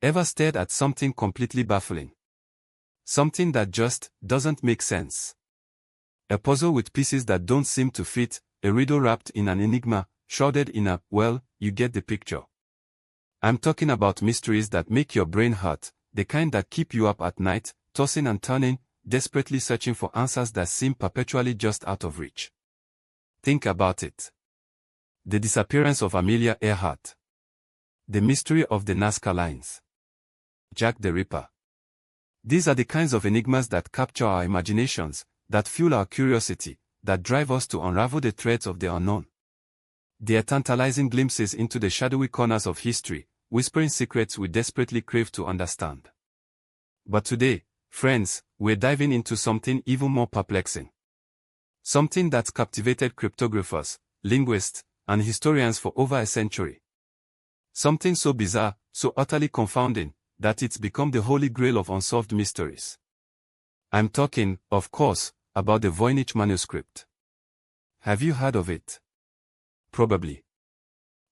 Ever stared at something completely baffling? Something that just doesn't make sense. A puzzle with pieces that don't seem to fit, a riddle wrapped in an enigma, shrouded in a, well, you get the picture. I'm talking about mysteries that make your brain hurt, the kind that keep you up at night, tossing and turning, desperately searching for answers that seem perpetually just out of reach. Think about it. The disappearance of Amelia Earhart. The mystery of the Nazca lines. Jack the Ripper. These are the kinds of enigmas that capture our imaginations, that fuel our curiosity, that drive us to unravel the threads of the unknown. They are tantalizing glimpses into the shadowy corners of history, whispering secrets we desperately crave to understand. But today, friends, we're diving into something even more perplexing. Something that's captivated cryptographers, linguists, and historians for over a century. Something so bizarre, so utterly confounding, that it's become the holy grail of unsolved mysteries. I'm talking, of course, about the Voynich Manuscript. Have you heard of it? Probably.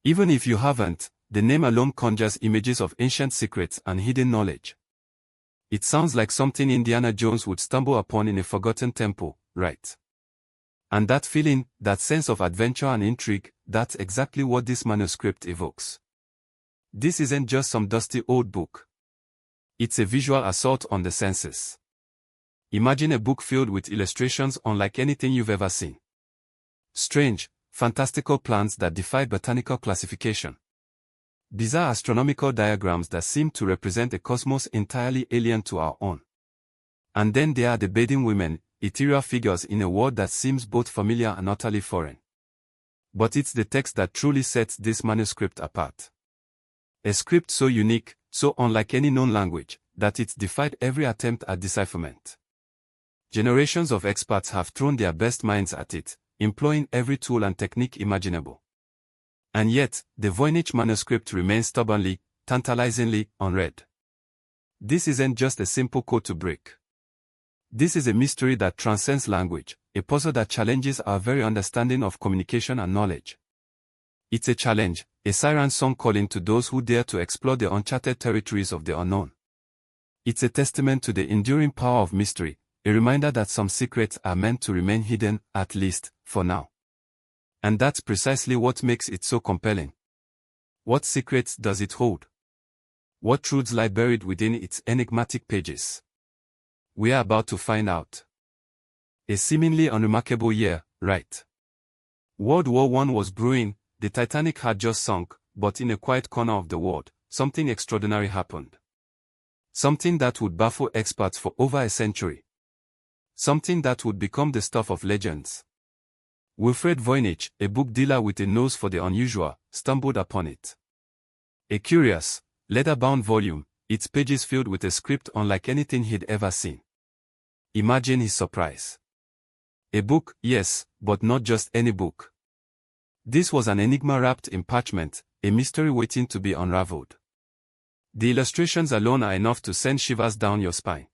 Even if you haven't, the name alone conjures images of ancient secrets and hidden knowledge. It sounds like something Indiana Jones would stumble upon in a forgotten temple, right? And that feeling, that sense of adventure and intrigue, that's exactly what this manuscript evokes. This isn't just some dusty old book. It's a visual assault on the senses. Imagine a book filled with illustrations unlike anything you've ever seen. Strange, fantastical plants that defy botanical classification. Bizarre astronomical diagrams that seem to represent a cosmos entirely alien to our own. And then there are the bathing women, ethereal figures in a world that seems both familiar and utterly foreign. But it's the text that truly sets this manuscript apart. A script so unique, so unlike any known language, that it's defied every attempt at decipherment. Generations of experts have thrown their best minds at it, employing every tool and technique imaginable. And yet, the Voynich Manuscript remains stubbornly, tantalizingly, unread. This isn't just a simple code to break. This is a mystery that transcends language, a puzzle that challenges our very understanding of communication and knowledge. It's a challenge, a siren song calling to those who dare to explore the uncharted territories of the unknown. It's a testament to the enduring power of mystery, a reminder that some secrets are meant to remain hidden, at least, for now. And that's precisely what makes it so compelling. What secrets does it hold? What truths lie buried within its enigmatic pages? We are about to find out. A seemingly unremarkable year, right? World War I was brewing, the Titanic had just sunk, but in a quiet corner of the world, something extraordinary happened. Something that would baffle experts for over a century. Something that would become the stuff of legends. Wilfred Voynich, a book dealer with a nose for the unusual, stumbled upon it. A curious, leather-bound volume, its pages filled with a script unlike anything he'd ever seen. Imagine his surprise. A book, yes, but not just any book. This was an enigma wrapped in parchment, a mystery waiting to be unraveled. The illustrations alone are enough to send shivers down your spine.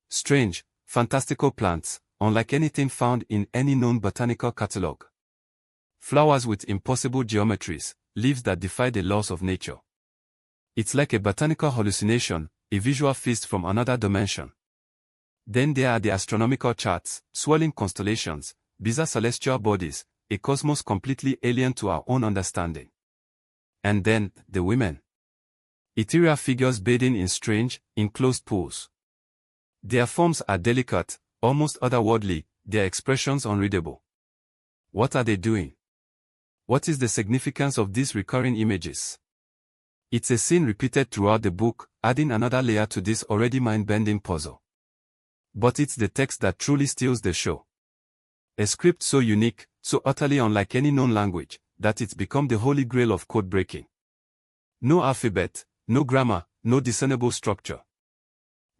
Strange, fantastical plants, unlike anything found in any known botanical catalogue. Flowers with impossible geometries, leaves that defy the laws of nature. It's like a botanical hallucination, a visual feast from another dimension. Then there are the astronomical charts, swirling constellations, bizarre celestial bodies, a cosmos completely alien to our own understanding. And then, the women. Ethereal figures bathing in strange, enclosed pools. Their forms are delicate, almost otherworldly, their expressions unreadable. What are they doing? What is the significance of these recurring images? It's a scene repeated throughout the book, adding another layer to this already mind-bending puzzle. But it's the text that truly steals the show. A script so unique, so utterly unlike any known language, that it's become the holy grail of code breaking. No alphabet, no grammar, no discernible structure.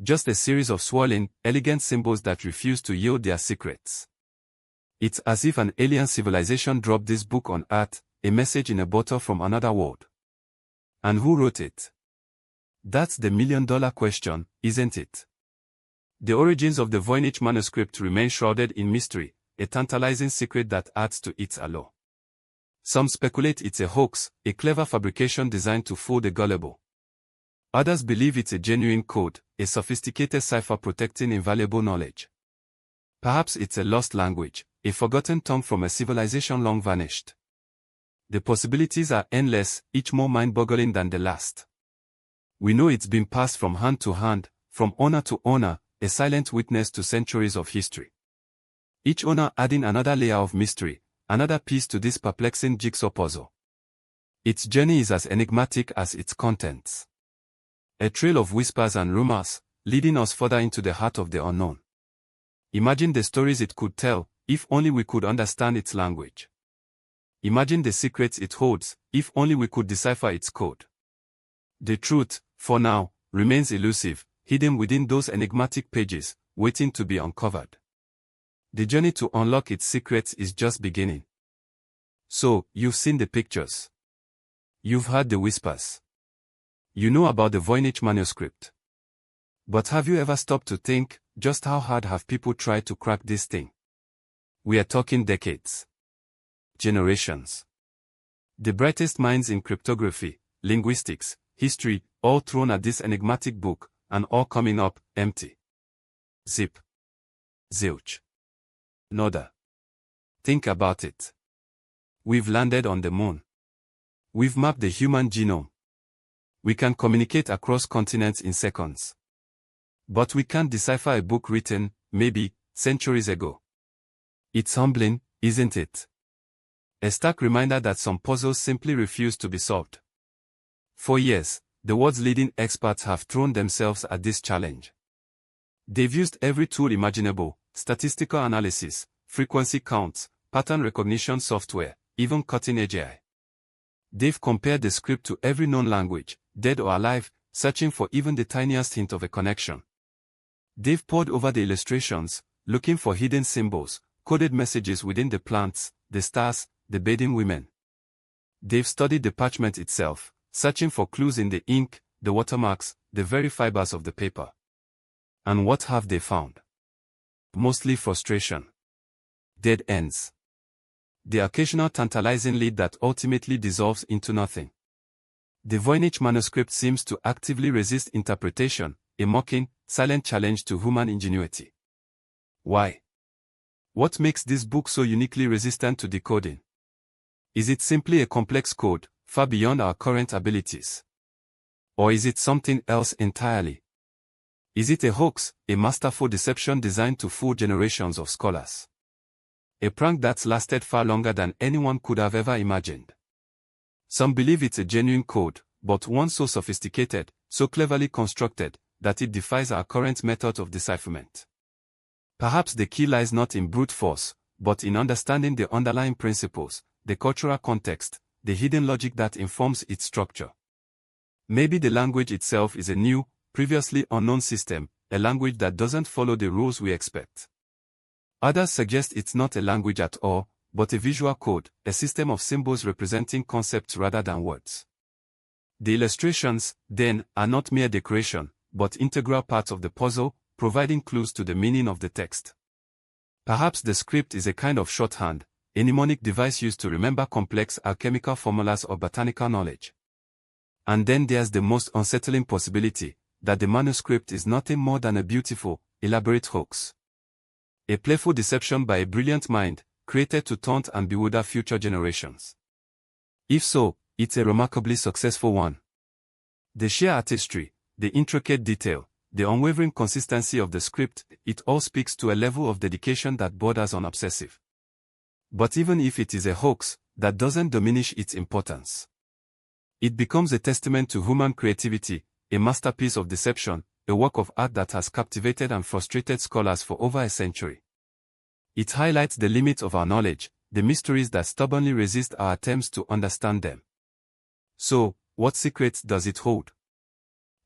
Just a series of swirling, elegant symbols that refuse to yield their secrets. It's as if an alien civilization dropped this book on Earth, a message in a bottle from another world. And who wrote it? That's the million-dollar question, isn't it? The origins of the Voynich Manuscript remain shrouded in mystery, a tantalizing secret that adds to its allure. Some speculate it's a hoax, a clever fabrication designed to fool the gullible. Others believe it's a genuine code, a sophisticated cipher protecting invaluable knowledge. Perhaps it's a lost language, a forgotten tongue from a civilization long vanished. The possibilities are endless, each more mind-boggling than the last. We know it's been passed from hand to hand, from owner to owner, a silent witness to centuries of history. Each owner adding another layer of mystery, another piece to this perplexing jigsaw puzzle. Its journey is as enigmatic as its contents. A trail of whispers and rumors, leading us further into the heart of the unknown. Imagine the stories it could tell, if only we could understand its language. Imagine the secrets it holds, if only we could decipher its code. The truth, for now, remains elusive, hidden within those enigmatic pages, waiting to be uncovered. The journey to unlock its secrets is just beginning. So, you've seen the pictures. You've heard the whispers. You know about the Voynich Manuscript. But have you ever stopped to think, just how hard have people tried to crack this thing? We are talking decades. Generations. The brightest minds in cryptography, linguistics, history, all thrown at this enigmatic book, and all coming up empty. Zip. Zilch. Nada. Think about it. We've landed on the moon. We've mapped the human genome. We can communicate across continents in seconds. But we can't decipher a book written, maybe, centuries ago. It's humbling, isn't it? A stark reminder that some puzzles simply refuse to be solved. For years, the world's leading experts have thrown themselves at this challenge. They've used every tool imaginable, statistical analysis, frequency counts, pattern recognition software, even cutting-edge AI. They've compared the script to every known language, dead or alive, searching for even the tiniest hint of a connection. They've pored over the illustrations, looking for hidden symbols, coded messages within the plants, the stars, the bathing women. They've studied the parchment itself, searching for clues in the ink, the watermarks, the very fibers of the paper. And what have they found? Mostly frustration. Dead ends. The occasional tantalizing lead that ultimately dissolves into nothing. The Voynich Manuscript seems to actively resist interpretation, a mocking, silent challenge to human ingenuity. Why? What makes this book so uniquely resistant to decoding? Is it simply a complex code, far beyond our current abilities? Or is it something else entirely? Is it a hoax, a masterful deception designed to fool generations of scholars? A prank that's lasted far longer than anyone could have ever imagined. Some believe it's a genuine code, but one so sophisticated, so cleverly constructed, that it defies our current method of decipherment. Perhaps the key lies not in brute force, but in understanding the underlying principles, the cultural context, the hidden logic that informs its structure. Maybe the language itself is a new, previously unknown system, a language that doesn't follow the rules we expect. Others suggest it's not a language at all, but a visual code, a system of symbols representing concepts rather than words. The illustrations, then, are not mere decoration, but integral parts of the puzzle, providing clues to the meaning of the text. Perhaps the script is a kind of shorthand, a mnemonic device used to remember complex alchemical formulas or botanical knowledge. And then there's the most unsettling possibility, that the manuscript is nothing more than a beautiful, elaborate hoax. A playful deception by a brilliant mind, created to taunt and bewilder future generations. If so, it's a remarkably successful one. The sheer artistry, the intricate detail, the unwavering consistency of the script, it all speaks to a level of dedication that borders on obsessive. But even if it is a hoax, that doesn't diminish its importance. It becomes a testament to human creativity, a masterpiece of deception, a work of art that has captivated and frustrated scholars for over a century. It highlights the limits of our knowledge, the mysteries that stubbornly resist our attempts to understand them. So, what secrets does it hold?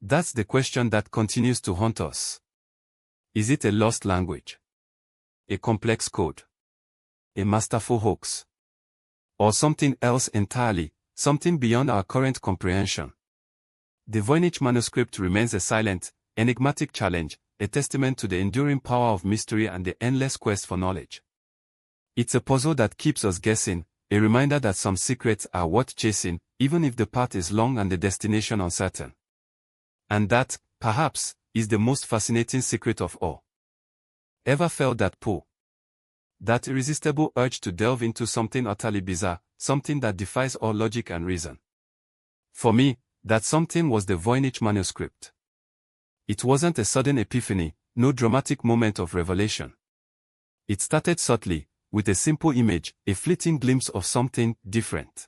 That's the question that continues to haunt us. Is it a lost language? A complex code? A masterful hoax? Or something else entirely, something beyond our current comprehension? The Voynich Manuscript remains a silent, enigmatic challenge, a testament to the enduring power of mystery and the endless quest for knowledge. It's a puzzle that keeps us guessing, a reminder that some secrets are worth chasing, even if the path is long and the destination uncertain. And that, perhaps, is the most fascinating secret of all. Ever felt that pull? That irresistible urge to delve into something utterly bizarre, something that defies all logic and reason? For me, that something was the Voynich Manuscript. It wasn't a sudden epiphany, no dramatic moment of revelation. It started subtly, with a simple image, a fleeting glimpse of something different.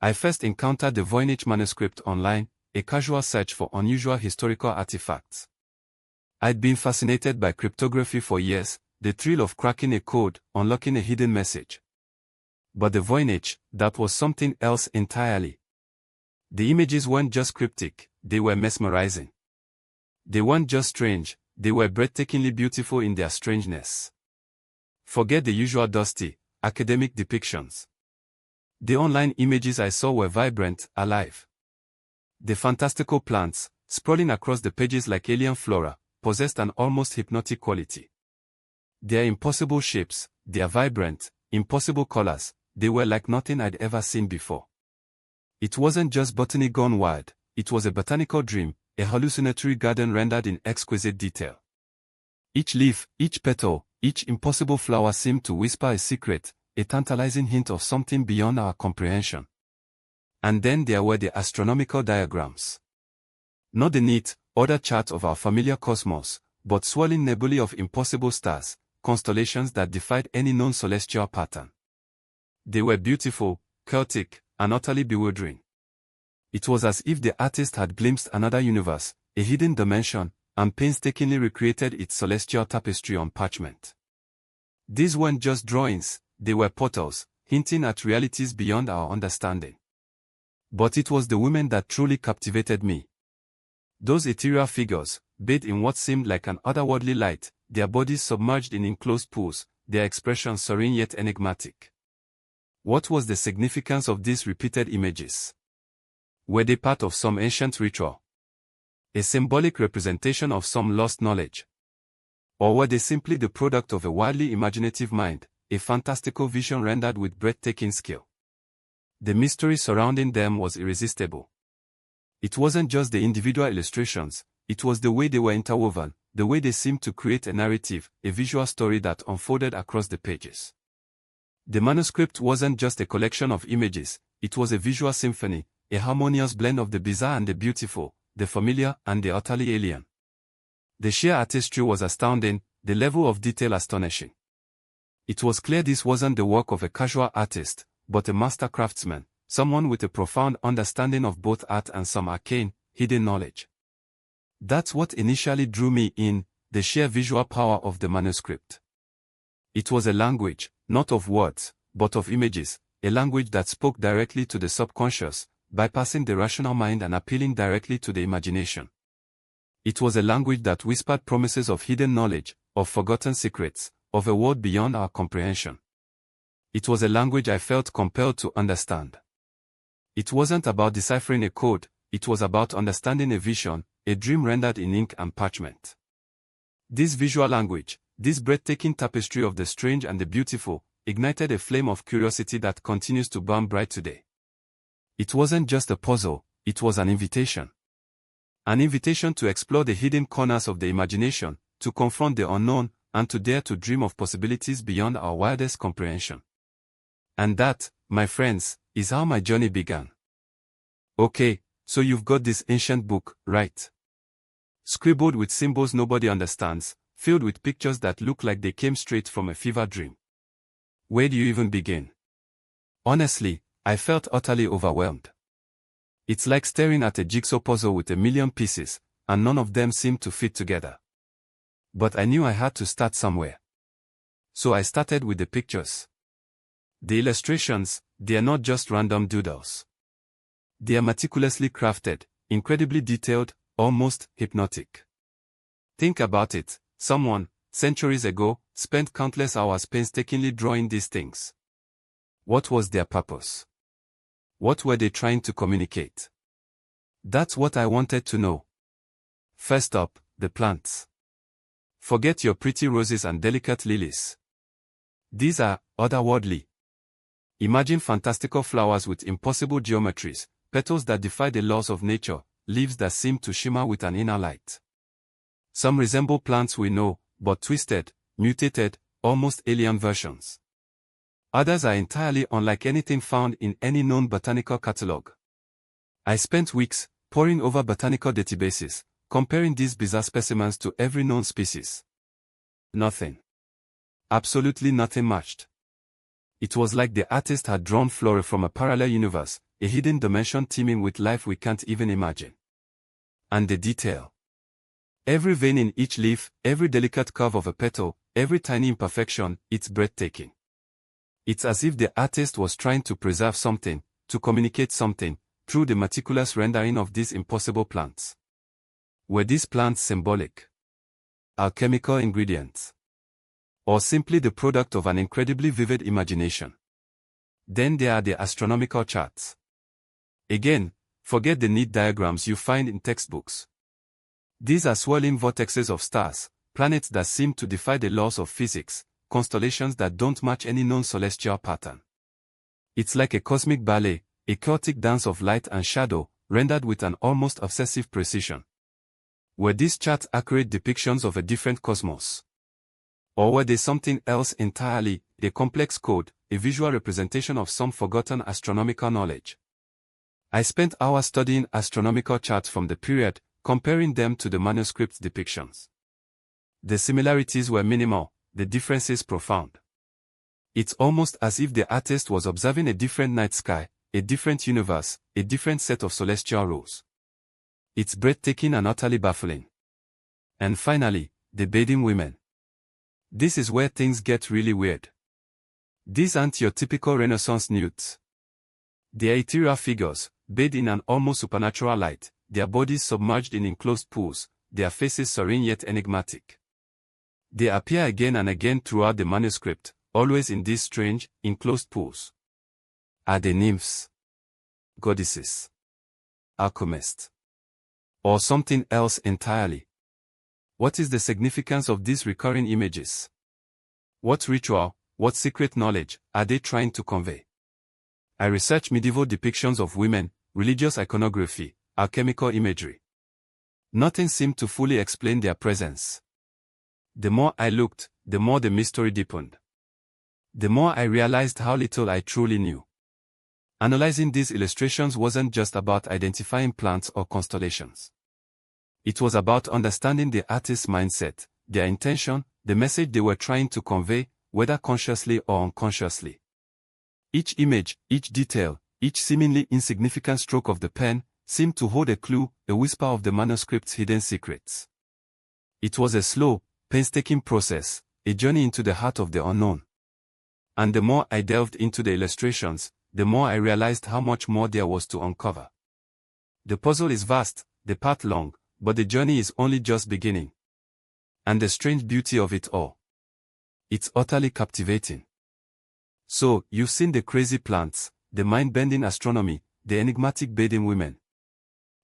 I first encountered the Voynich Manuscript online, a casual search for unusual historical artifacts. I'd been fascinated by cryptography for years, the thrill of cracking a code, unlocking a hidden message. But the Voynich, that was something else entirely. The images weren't just cryptic, they were mesmerizing. They weren't just strange, they were breathtakingly beautiful in their strangeness. Forget the usual dusty, academic depictions. The online images I saw were vibrant, alive. The fantastical plants, sprawling across the pages like alien flora, possessed an almost hypnotic quality. Their impossible shapes, their vibrant, impossible colors, they were like nothing I'd ever seen before. It wasn't just botany gone wild, it was a botanical dream, a hallucinatory garden rendered in exquisite detail. Each leaf, each petal, each impossible flower seemed to whisper a secret, a tantalizing hint of something beyond our comprehension. And then there were the astronomical diagrams. Not the neat, ordered charts of our familiar cosmos, but swirling nebulae of impossible stars, constellations that defied any known celestial pattern. They were beautiful, chaotic, and utterly bewildering. It was as if the artist had glimpsed another universe, a hidden dimension, and painstakingly recreated its celestial tapestry on parchment. These weren't just drawings, they were portals, hinting at realities beyond our understanding. But it was the women that truly captivated me. Those ethereal figures, bathed in what seemed like an otherworldly light, their bodies submerged in enclosed pools, their expressions serene yet enigmatic. What was the significance of these repeated images? Were they part of some ancient ritual? A symbolic representation of some lost knowledge? Or were they simply the product of a wildly imaginative mind, a fantastical vision rendered with breathtaking skill? The mystery surrounding them was irresistible. It wasn't just the individual illustrations, it was the way they were interwoven, the way they seemed to create a narrative, a visual story that unfolded across the pages. The manuscript wasn't just a collection of images, it was a visual symphony, a harmonious blend of the bizarre and the beautiful, the familiar and the utterly alien. The sheer artistry was astounding, the level of detail astonishing. It was clear this wasn't the work of a casual artist, but a master craftsman, someone with a profound understanding of both art and some arcane, hidden knowledge. That's what initially drew me in, the sheer visual power of the manuscript. It was a language, not of words, but of images, a language that spoke directly to the subconscious, bypassing the rational mind and appealing directly to the imagination. It was a language that whispered promises of hidden knowledge, of forgotten secrets, of a world beyond our comprehension. It was a language I felt compelled to understand. It wasn't about deciphering a code, it was about understanding a vision, a dream rendered in ink and parchment. This visual language, this breathtaking tapestry of the strange and the beautiful, ignited a flame of curiosity that continues to burn bright today. It wasn't just a puzzle, it was an invitation. An invitation to explore the hidden corners of the imagination, to confront the unknown, and to dare to dream of possibilities beyond our wildest comprehension. And that, my friends, is how my journey began. Okay, so you've got this ancient book, right? Scribbled with symbols nobody understands, filled with pictures that look like they came straight from a fever dream. Where do you even begin? Honestly, I felt utterly overwhelmed. It's like staring at a jigsaw puzzle with a million pieces, and none of them seemed to fit together. But I knew I had to start somewhere. So I started with the pictures. The illustrations, they are not just random doodles. They are meticulously crafted, incredibly detailed, almost hypnotic. Think about it, someone, centuries ago, spent countless hours painstakingly drawing these things. What was their purpose? What were they trying to communicate? That's what I wanted to know. First up, the plants. Forget your pretty roses and delicate lilies. These are otherworldly. Imagine fantastical flowers with impossible geometries, petals that defy the laws of nature, leaves that seem to shimmer with an inner light. Some resemble plants we know, but twisted, mutated, almost alien versions. Others are entirely unlike anything found in any known botanical catalog. I spent weeks poring over botanical databases, comparing these bizarre specimens to every known species. Nothing. Absolutely nothing matched. It was like the artist had drawn flora from a parallel universe, a hidden dimension teeming with life we can't even imagine. And the detail. Every vein in each leaf, every delicate curve of a petal, every tiny imperfection, it's breathtaking. It's as if the artist was trying to preserve something, to communicate something, through the meticulous rendering of these impossible plants. Were these plants symbolic? Alchemical ingredients? Or simply the product of an incredibly vivid imagination? Then there are the astronomical charts. Again, forget the neat diagrams you find in textbooks. These are swirling vortexes of stars, planets that seem to defy the laws of physics, constellations that don't match any known celestial pattern. It's like a cosmic ballet, a chaotic dance of light and shadow, rendered with an almost obsessive precision. Were these charts accurate depictions of a different cosmos? Or were they something else entirely, a complex code, a visual representation of some forgotten astronomical knowledge? I spent hours studying astronomical charts from the period, comparing them to the manuscript's depictions. The similarities were minimal, the differences profound. It's almost as if the artist was observing a different night sky, a different universe, a different set of celestial rules. It's breathtaking and utterly baffling. And finally, the bathing women. This is where things get really weird. These aren't your typical Renaissance nudes. They're ethereal figures, bathed in an almost supernatural light, their bodies submerged in enclosed pools, their faces serene yet enigmatic. They appear again and again throughout the manuscript, always in these strange, enclosed pools. Are they nymphs? Goddesses? Alchemists? Or something else entirely? What is the significance of these recurring images? What ritual, what secret knowledge, are they trying to convey? I researched medieval depictions of women, religious iconography, alchemical imagery. Nothing seemed to fully explain their presence. The more I looked, the more the mystery deepened. The more I realized how little I truly knew. Analyzing these illustrations wasn't just about identifying plants or constellations. It was about understanding the artist's mindset, their intention, the message they were trying to convey, whether consciously or unconsciously. Each image, each detail, each seemingly insignificant stroke of the pen, seemed to hold a clue, a whisper of the manuscript's hidden secrets. It was a slow, painstaking process, a journey into the heart of the unknown. And the more I delved into the illustrations, the more I realized how much more there was to uncover. The puzzle is vast, the path long, but the journey is only just beginning. And the strange beauty of it all. It's utterly captivating. So, you've seen the crazy plants, the mind-bending astronomy, the enigmatic bathing women.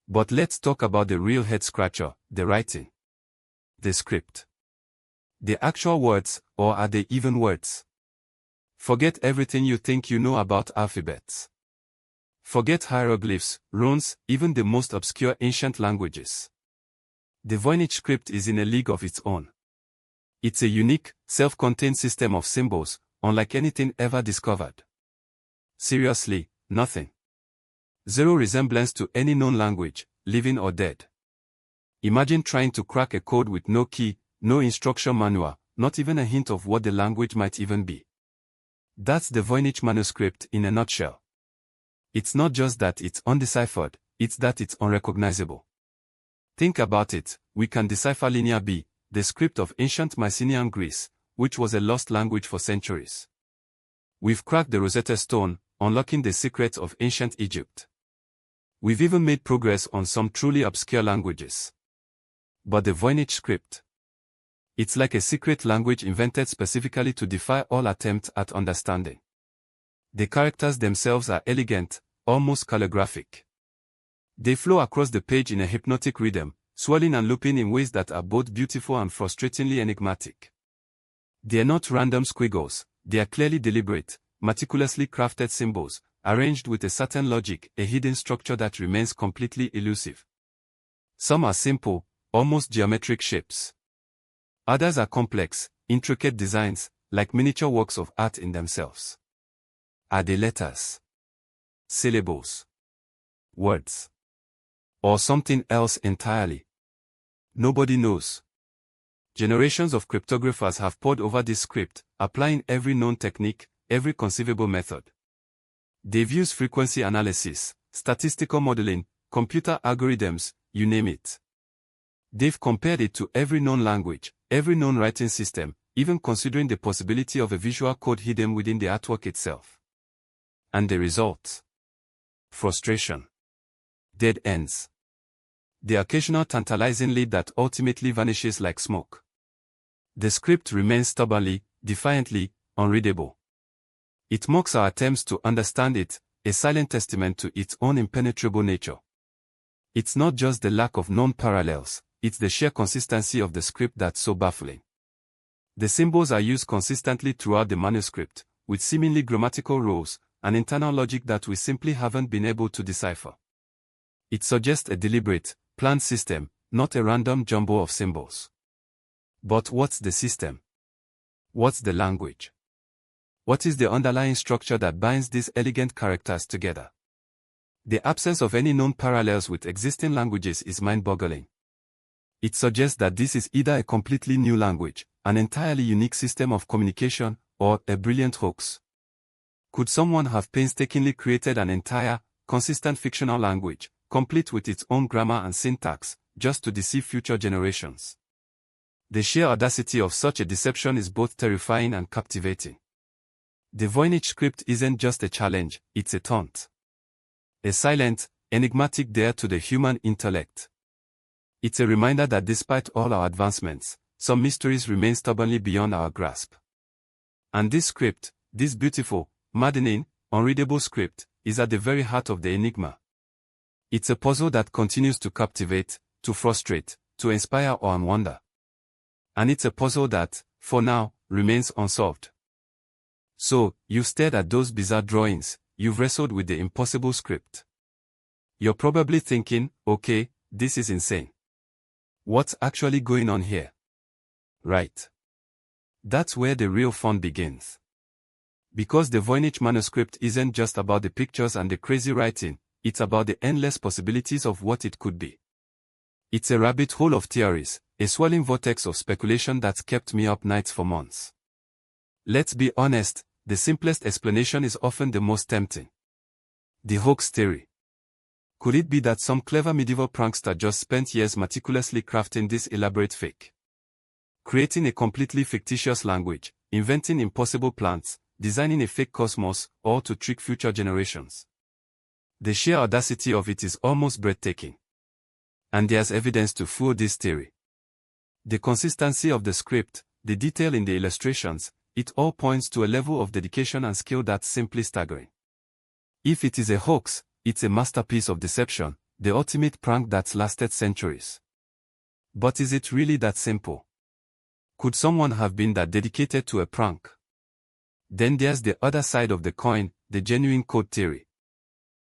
But let's talk about the real head-scratcher, the writing. The script. The actual words, or are they even words? Forget everything you think you know about alphabets. Forget hieroglyphs, runes, even the most obscure ancient languages. The Voynich script is in a league of its own. It's a unique, self-contained system of symbols, unlike anything ever discovered. Seriously, nothing. Zero resemblance to any known language, living or dead. Imagine trying to crack a code with no key, no instruction manual, not even a hint of what the language might even be. That's the Voynich Manuscript in a nutshell. It's not just that it's undeciphered, it's that it's unrecognizable. Think about it, we can decipher Linear B, the script of ancient Mycenaean Greece, which was a lost language for centuries. We've cracked the Rosetta Stone, unlocking the secrets of ancient Egypt. We've even made progress on some truly obscure languages. But the Voynich script? It's like a secret language invented specifically to defy all attempts at understanding. The characters themselves are elegant, almost calligraphic. They flow across the page in a hypnotic rhythm, swirling and looping in ways that are both beautiful and frustratingly enigmatic. They are not random squiggles, they are clearly deliberate, meticulously crafted symbols, arranged with a certain logic, a hidden structure that remains completely elusive. Some are simple, almost geometric shapes. Others are complex, intricate designs, like miniature works of art in themselves. Are they letters, syllables, words, or something else entirely? Nobody knows. Generations of cryptographers have pored over this script, applying every known technique, every conceivable method. They've used frequency analysis, statistical modeling, computer algorithms, you name it. They've compared it to every known language, every known writing system, even considering the possibility of a visual code hidden within the artwork itself. And the result? Frustration. Dead ends. The occasional tantalizing lead that ultimately vanishes like smoke. The script remains stubbornly, defiantly, unreadable. It mocks our attempts to understand it, a silent testament to its own impenetrable nature. It's not just the lack of known parallels, it's the sheer consistency of the script that's so baffling. The symbols are used consistently throughout the manuscript, with seemingly grammatical rules, an internal logic that we simply haven't been able to decipher. It suggests a deliberate, planned system, not a random jumble of symbols. But what's the system? What's the language? What is the underlying structure that binds these elegant characters together? The absence of any known parallels with existing languages is mind-boggling. It suggests that this is either a completely new language, an entirely unique system of communication, or a brilliant hoax. Could someone have painstakingly created an entire, consistent fictional language, complete with its own grammar and syntax, just to deceive future generations? The sheer audacity of such a deception is both terrifying and captivating. The Voynich script isn't just a challenge, it's a taunt. A silent, enigmatic dare to the human intellect. It's a reminder that despite all our advancements, some mysteries remain stubbornly beyond our grasp. And this script, this beautiful, maddening, unreadable script, is at the very heart of the enigma. It's a puzzle that continues to captivate, to frustrate, to inspire awe and wonder. And it's a puzzle that, for now, remains unsolved. So, you've stared at those bizarre drawings, you've wrestled with the impossible script. You're probably thinking, okay, this is insane. What's actually going on here? Right. That's where the real fun begins. Because the Voynich Manuscript isn't just about the pictures and the crazy writing, it's about the endless possibilities of what it could be. It's a rabbit hole of theories, a swirling vortex of speculation that's kept me up nights for months. Let's be honest, the simplest explanation is often the most tempting. The hoax theory. Could it be that some clever medieval prankster just spent years meticulously crafting this elaborate fake? Creating a completely fictitious language, inventing impossible plans, designing a fake cosmos, all to trick future generations. The sheer audacity of it is almost breathtaking. And there's evidence to fuel this theory. The consistency of the script, the detail in the illustrations, it all points to a level of dedication and skill that's simply staggering. If it is a hoax, it's a masterpiece of deception, the ultimate prank that's lasted centuries. But is it really that simple? Could someone have been that dedicated to a prank? Then there's the other side of the coin, the genuine code theory.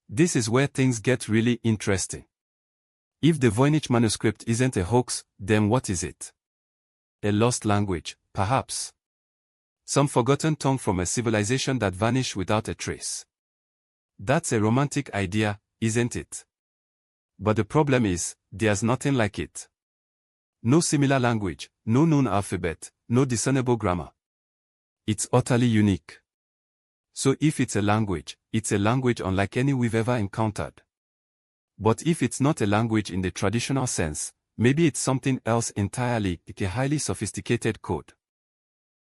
This is where things get really interesting. If the Voynich Manuscript isn't a hoax, then what is it? A lost language, perhaps. Some forgotten tongue from a civilization that vanished without a trace. That's a romantic idea, isn't it? But the problem is, there's nothing like it. No similar language, no known alphabet, no discernible grammar. It's utterly unique. So if it's a language unlike any we've ever encountered. But if it's not a language in the traditional sense, maybe it's something else entirely, like a highly sophisticated code.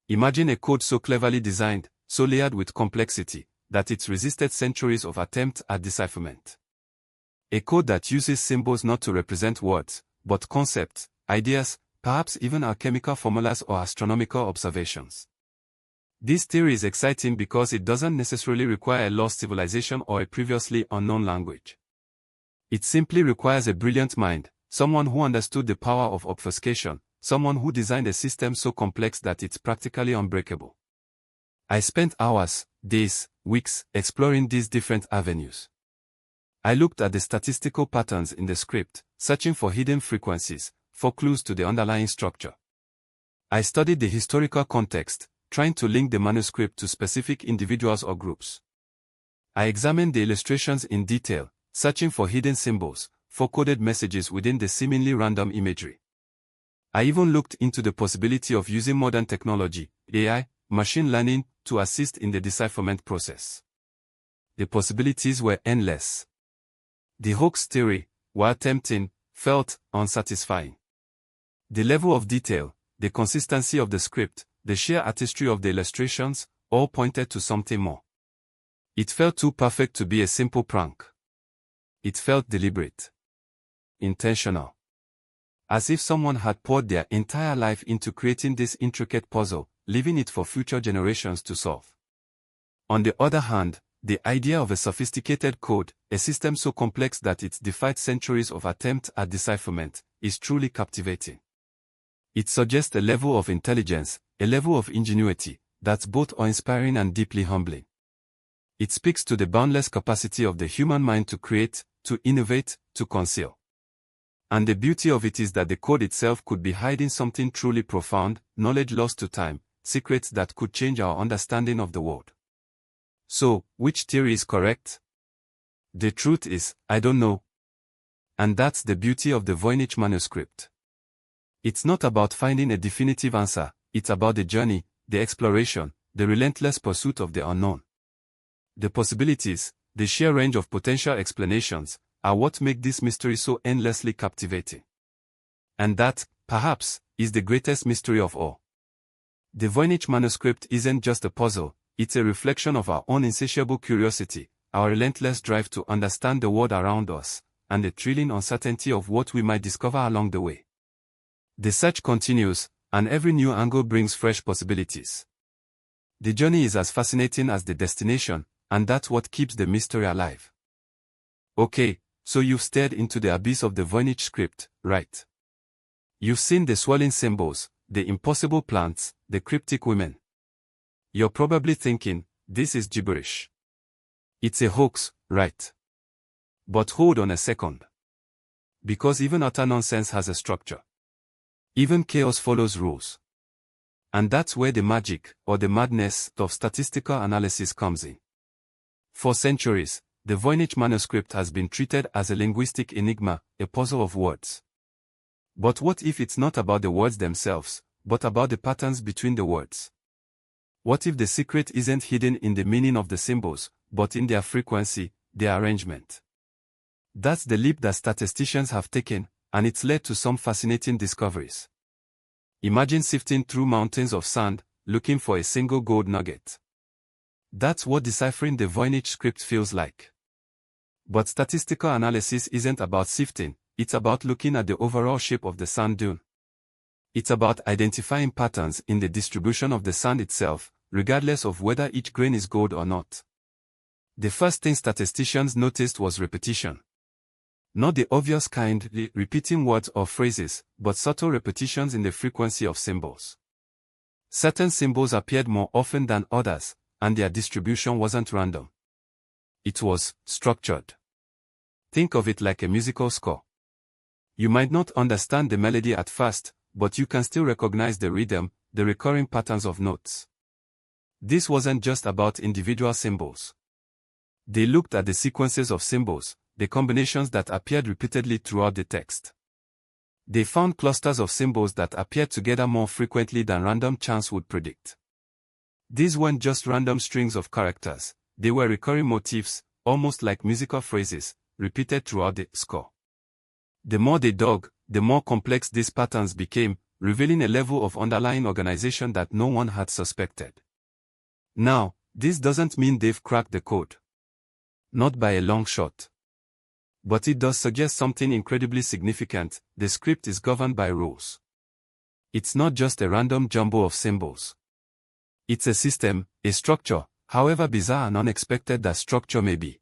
Imagine a code so cleverly designed, so layered with complexity, that it's resisted centuries of attempts at decipherment. A code that uses symbols not to represent words, but concepts, ideas, perhaps even alchemical formulas or astronomical observations. This theory is exciting because it doesn't necessarily require a lost civilization or a previously unknown language. It simply requires a brilliant mind, someone who understood the power of obfuscation, someone who designed a system so complex that it's practically unbreakable. I spent hours, days, weeks, exploring these different avenues. I looked at the statistical patterns in the script, searching for hidden frequencies, for clues to the underlying structure. I studied the historical context, trying to link the manuscript to specific individuals or groups. I examined the illustrations in detail, searching for hidden symbols, for coded messages within the seemingly random imagery. I even looked into the possibility of using modern technology, AI, machine learning, to assist in the decipherment process. The possibilities were endless. The hoax theory, while tempting, felt unsatisfying. The level of detail, the consistency of the script, the sheer artistry of the illustrations, all pointed to something more. It felt too perfect to be a simple prank. It felt deliberate. Intentional. As if someone had poured their entire life into creating this intricate puzzle, leaving it for future generations to solve. On the other hand, the idea of a sophisticated code, a system so complex that it defied centuries of attempts at decipherment, is truly captivating. It suggests a level of intelligence, a level of ingenuity, that's both awe-inspiring and deeply humbling. It speaks to the boundless capacity of the human mind to create, to innovate, to conceal. And the beauty of it is that the code itself could be hiding something truly profound, knowledge lost to time, secrets that could change our understanding of the world. So, which theory is correct? The truth is, I don't know. And that's the beauty of the Voynich Manuscript. It's not about finding a definitive answer, it's about the journey, the exploration, the relentless pursuit of the unknown. The possibilities, the sheer range of potential explanations, are what make this mystery so endlessly captivating. And that, perhaps, is the greatest mystery of all. The Voynich Manuscript isn't just a puzzle, it's a reflection of our own insatiable curiosity, our relentless drive to understand the world around us, and the thrilling uncertainty of what we might discover along the way. The search continues, and every new angle brings fresh possibilities. The journey is as fascinating as the destination, and that's what keeps the mystery alive. Okay, so you've stared into the abyss of the Voynich script, right? You've seen the swirling symbols, the impossible plants, the cryptic women. You're probably thinking, this is gibberish. It's a hoax, right? But hold on a second. Because even utter nonsense has a structure. Even chaos follows rules. And that's where the magic, or the madness, of statistical analysis comes in. For centuries, the Voynich Manuscript has been treated as a linguistic enigma, a puzzle of words. But what if it's not about the words themselves, but about the patterns between the words? What if the secret isn't hidden in the meaning of the symbols, but in their frequency, their arrangement? That's the leap that statisticians have taken, and it's led to some fascinating discoveries. Imagine sifting through mountains of sand, looking for a single gold nugget. That's what deciphering the Voynich script feels like. But statistical analysis isn't about sifting, it's about looking at the overall shape of the sand dune. It's about identifying patterns in the distribution of the sand itself, regardless of whether each grain is gold or not. The first thing statisticians noticed was repetition. Not the obvious kind, repeating words or phrases, but subtle repetitions in the frequency of symbols. Certain symbols appeared more often than others, and their distribution wasn't random. It was structured. Think of it like a musical score. You might not understand the melody at first, but you can still recognize the rhythm, the recurring patterns of notes. This wasn't just about individual symbols. They looked at the sequences of symbols, the combinations that appeared repeatedly throughout the text. They found clusters of symbols that appeared together more frequently than random chance would predict. These weren't just random strings of characters, they were recurring motifs, almost like musical phrases, repeated throughout the score. The more they dug, the more complex these patterns became, revealing a level of underlying organization that no one had suspected. Now, this doesn't mean they've cracked the code. Not by a long shot. But it does suggest something incredibly significant: the script is governed by rules. It's not just a random jumble of symbols. It's a system, a structure, however bizarre and unexpected that structure may be.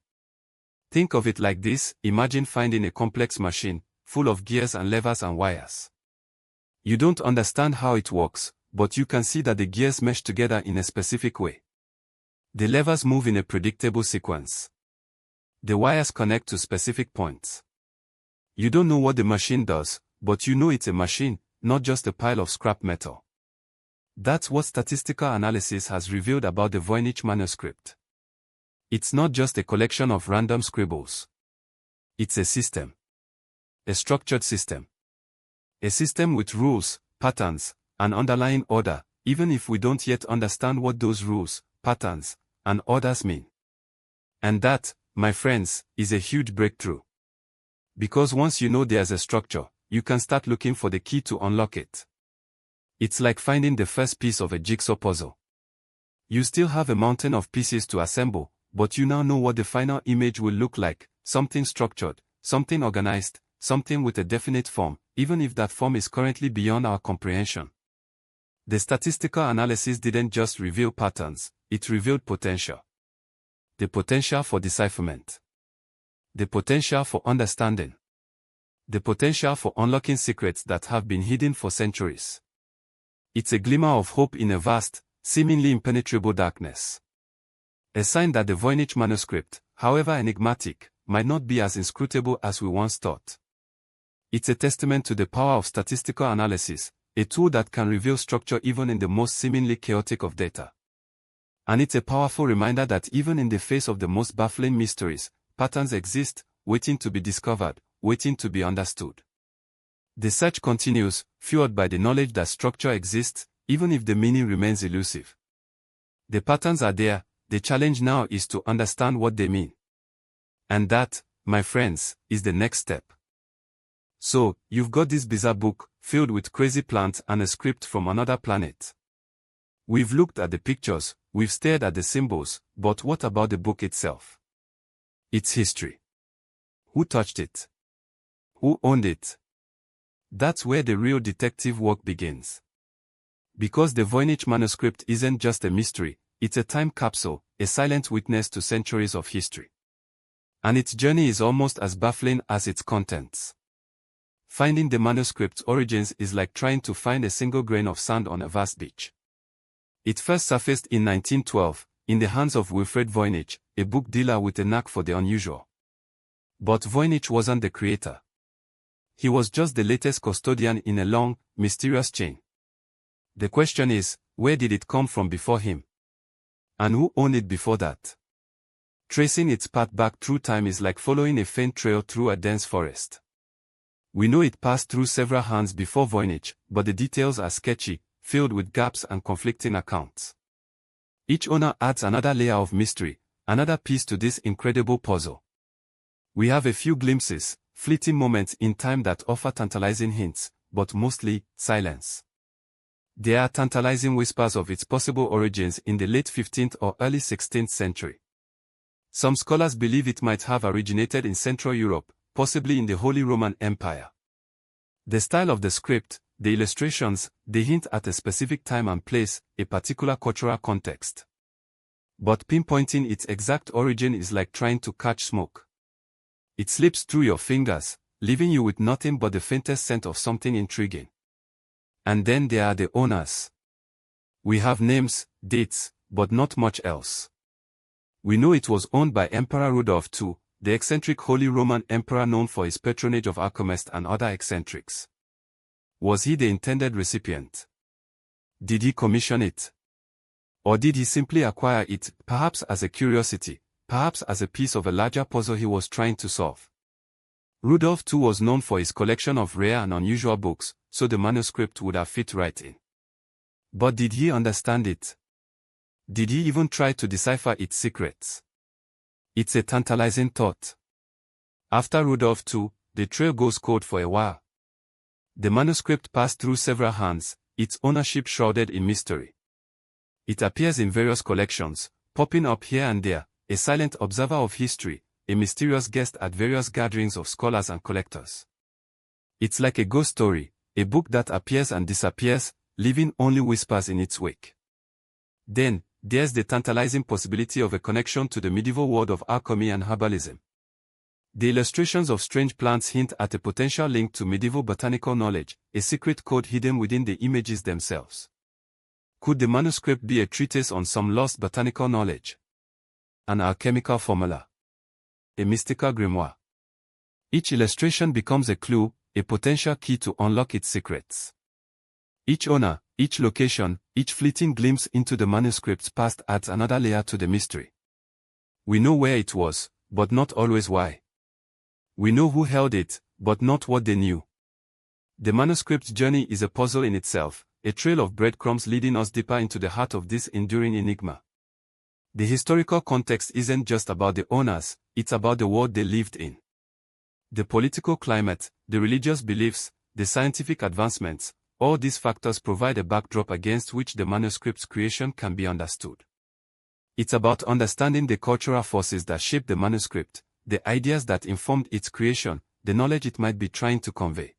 Think of it like this: imagine finding a complex machine, full of gears and levers and wires. You don't understand how it works, but you can see that the gears mesh together in a specific way. The levers move in a predictable sequence. The wires connect to specific points. You don't know what the machine does, but you know it's a machine, not just a pile of scrap metal. That's what statistical analysis has revealed about the Voynich Manuscript. It's not just a collection of random scribbles. It's a system. A structured system. A system with rules, patterns, and underlying order, even if we don't yet understand what those rules, patterns, and orders mean. And that, my friends, is a huge breakthrough. Because once you know there's a structure, you can start looking for the key to unlock it. It's like finding the first piece of a jigsaw puzzle. You still have a mountain of pieces to assemble, but you now know what the final image will look like, something structured, something organized, something with a definite form, even if that form is currently beyond our comprehension. The statistical analysis didn't just reveal patterns, it revealed potential. The potential for decipherment. The potential for understanding. The potential for unlocking secrets that have been hidden for centuries. It's a glimmer of hope in a vast, seemingly impenetrable darkness. A sign that the Voynich Manuscript, however enigmatic, might not be as inscrutable as we once thought. It's a testament to the power of statistical analysis, a tool that can reveal structure even in the most seemingly chaotic of data. And it's a powerful reminder that even in the face of the most baffling mysteries, patterns exist, waiting to be discovered, waiting to be understood. The search continues, fueled by the knowledge that structure exists, even if the meaning remains elusive. The patterns are there, the challenge now is to understand what they mean. And that, my friends, is the next step. So, you've got this bizarre book, filled with crazy plants and a script from another planet. We've looked at the pictures, we've stared at the symbols, but what about the book itself? Its history. Who touched it? Who owned it? That's where the real detective work begins. Because the Voynich Manuscript isn't just a mystery, it's a time capsule, a silent witness to centuries of history. And its journey is almost as baffling as its contents. Finding the manuscript's origins is like trying to find a single grain of sand on a vast beach. It first surfaced in 1912, in the hands of Wilfred Voynich, a book dealer with a knack for the unusual. But Voynich wasn't the creator. He was just the latest custodian in a long, mysterious chain. The question is, where did it come from before him? And who owned it before that? Tracing its path back through time is like following a faint trail through a dense forest. We know it passed through several hands before Voynich, but the details are sketchy, filled with gaps and conflicting accounts. Each owner adds another layer of mystery, another piece to this incredible puzzle. We have a few glimpses, fleeting moments in time that offer tantalizing hints, but mostly, silence. There are tantalizing whispers of its possible origins in the late 15th or early 16th century. Some scholars believe it might have originated in Central Europe, possibly in the Holy Roman Empire. The style of the script, the illustrations, they hint at a specific time and place, a particular cultural context. But pinpointing its exact origin is like trying to catch smoke. It slips through your fingers, leaving you with nothing but the faintest scent of something intriguing. And then there are the owners. We have names, dates, but not much else. We know it was owned by Emperor Rudolf II, the eccentric Holy Roman Emperor known for his patronage of alchemists and other eccentrics. Was he the intended recipient? Did he commission it? Or did he simply acquire it, perhaps as a curiosity, perhaps as a piece of a larger puzzle he was trying to solve? Rudolf II was known for his collection of rare and unusual books, so the manuscript would have fit right in. But did he understand it? Did he even try to decipher its secrets? It's a tantalizing thought. After Rudolf II, the trail goes cold for a while. The manuscript passed through several hands, its ownership shrouded in mystery. It appears in various collections, popping up here and there, a silent observer of history, a mysterious guest at various gatherings of scholars and collectors. It's like a ghost story, a book that appears and disappears, leaving only whispers in its wake. Then, there's the tantalizing possibility of a connection to the medieval world of alchemy and herbalism. The illustrations of strange plants hint at a potential link to medieval botanical knowledge, a secret code hidden within the images themselves. Could the manuscript be a treatise on some lost botanical knowledge? An alchemical formula? a mystical grimoire. Each illustration becomes a clue, a potential key to unlock its secrets. Each owner, each location, each fleeting glimpse into the manuscript's past adds another layer to the mystery. We know where it was, but not always why. We know who held it, but not what they knew. The manuscript's journey is a puzzle in itself, a trail of breadcrumbs leading us deeper into the heart of this enduring enigma. The historical context isn't just about the owners, it's about the world they lived in. The political climate, the religious beliefs, the scientific advancements, all these factors provide a backdrop against which the manuscript's creation can be understood. It's about understanding the cultural forces that shaped the manuscript, the ideas that informed its creation, the knowledge it might be trying to convey.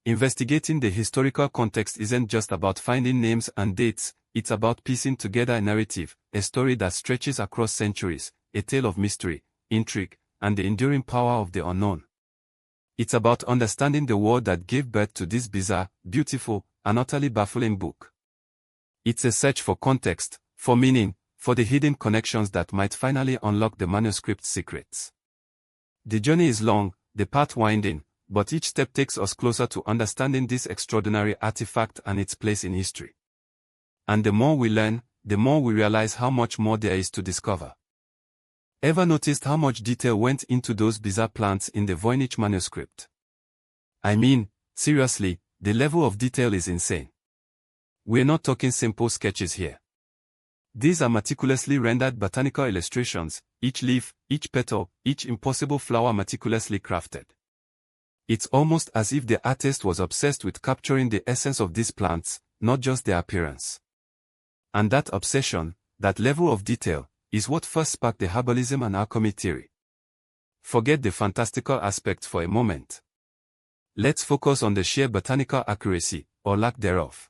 Investigating the historical context isn't just about finding names and dates, it's about piecing together a narrative, a story that stretches across centuries, a tale of mystery, intrigue, and the enduring power of the unknown. It's about understanding the world that gave birth to this bizarre, beautiful, and utterly baffling book. It's a search for context, for meaning, for the hidden connections that might finally unlock the manuscript's secrets. The journey is long, the path winding, but each step takes us closer to understanding this extraordinary artifact and its place in history. And the more we learn, the more we realize how much more there is to discover. Ever noticed how much detail went into those bizarre plants in the Voynich Manuscript? I mean, seriously, the level of detail is insane. We're not talking simple sketches here. These are meticulously rendered botanical illustrations, each leaf, each petal, each impossible flower meticulously crafted. It's almost as if the artist was obsessed with capturing the essence of these plants, not just their appearance. And that obsession, that level of detail, is what first sparked the herbalism and alchemy theory. Forget the fantastical aspects for a moment. Let's focus on the sheer botanical accuracy, or lack thereof.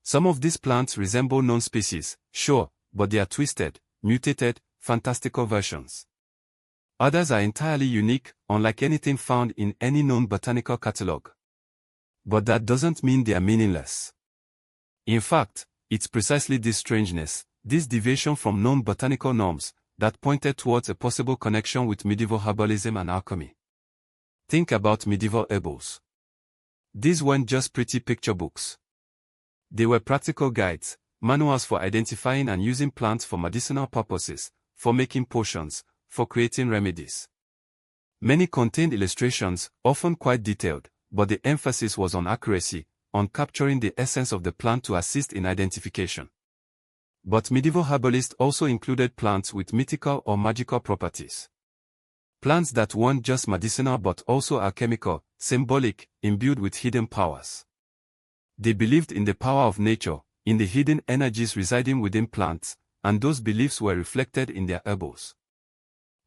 Some of these plants resemble known species, sure, but they are twisted, mutated, fantastical versions. Others are entirely unique, unlike anything found in any known botanical catalogue. But that doesn't mean they are meaningless. In fact, it's precisely this strangeness, this deviation from known botanical norms, that pointed towards a possible connection with medieval herbalism and alchemy. Think about medieval herbals. These weren't just pretty picture books. They were practical guides, manuals for identifying and using plants for medicinal purposes, for making potions, for creating remedies. Many contained illustrations, often quite detailed, but the emphasis was on accuracy, on capturing the essence of the plant to assist in identification. But medieval herbalists also included plants with mythical or magical properties. Plants that weren't just medicinal but also alchemical, symbolic, imbued with hidden powers. They believed in the power of nature, in the hidden energies residing within plants, and those beliefs were reflected in their herbals.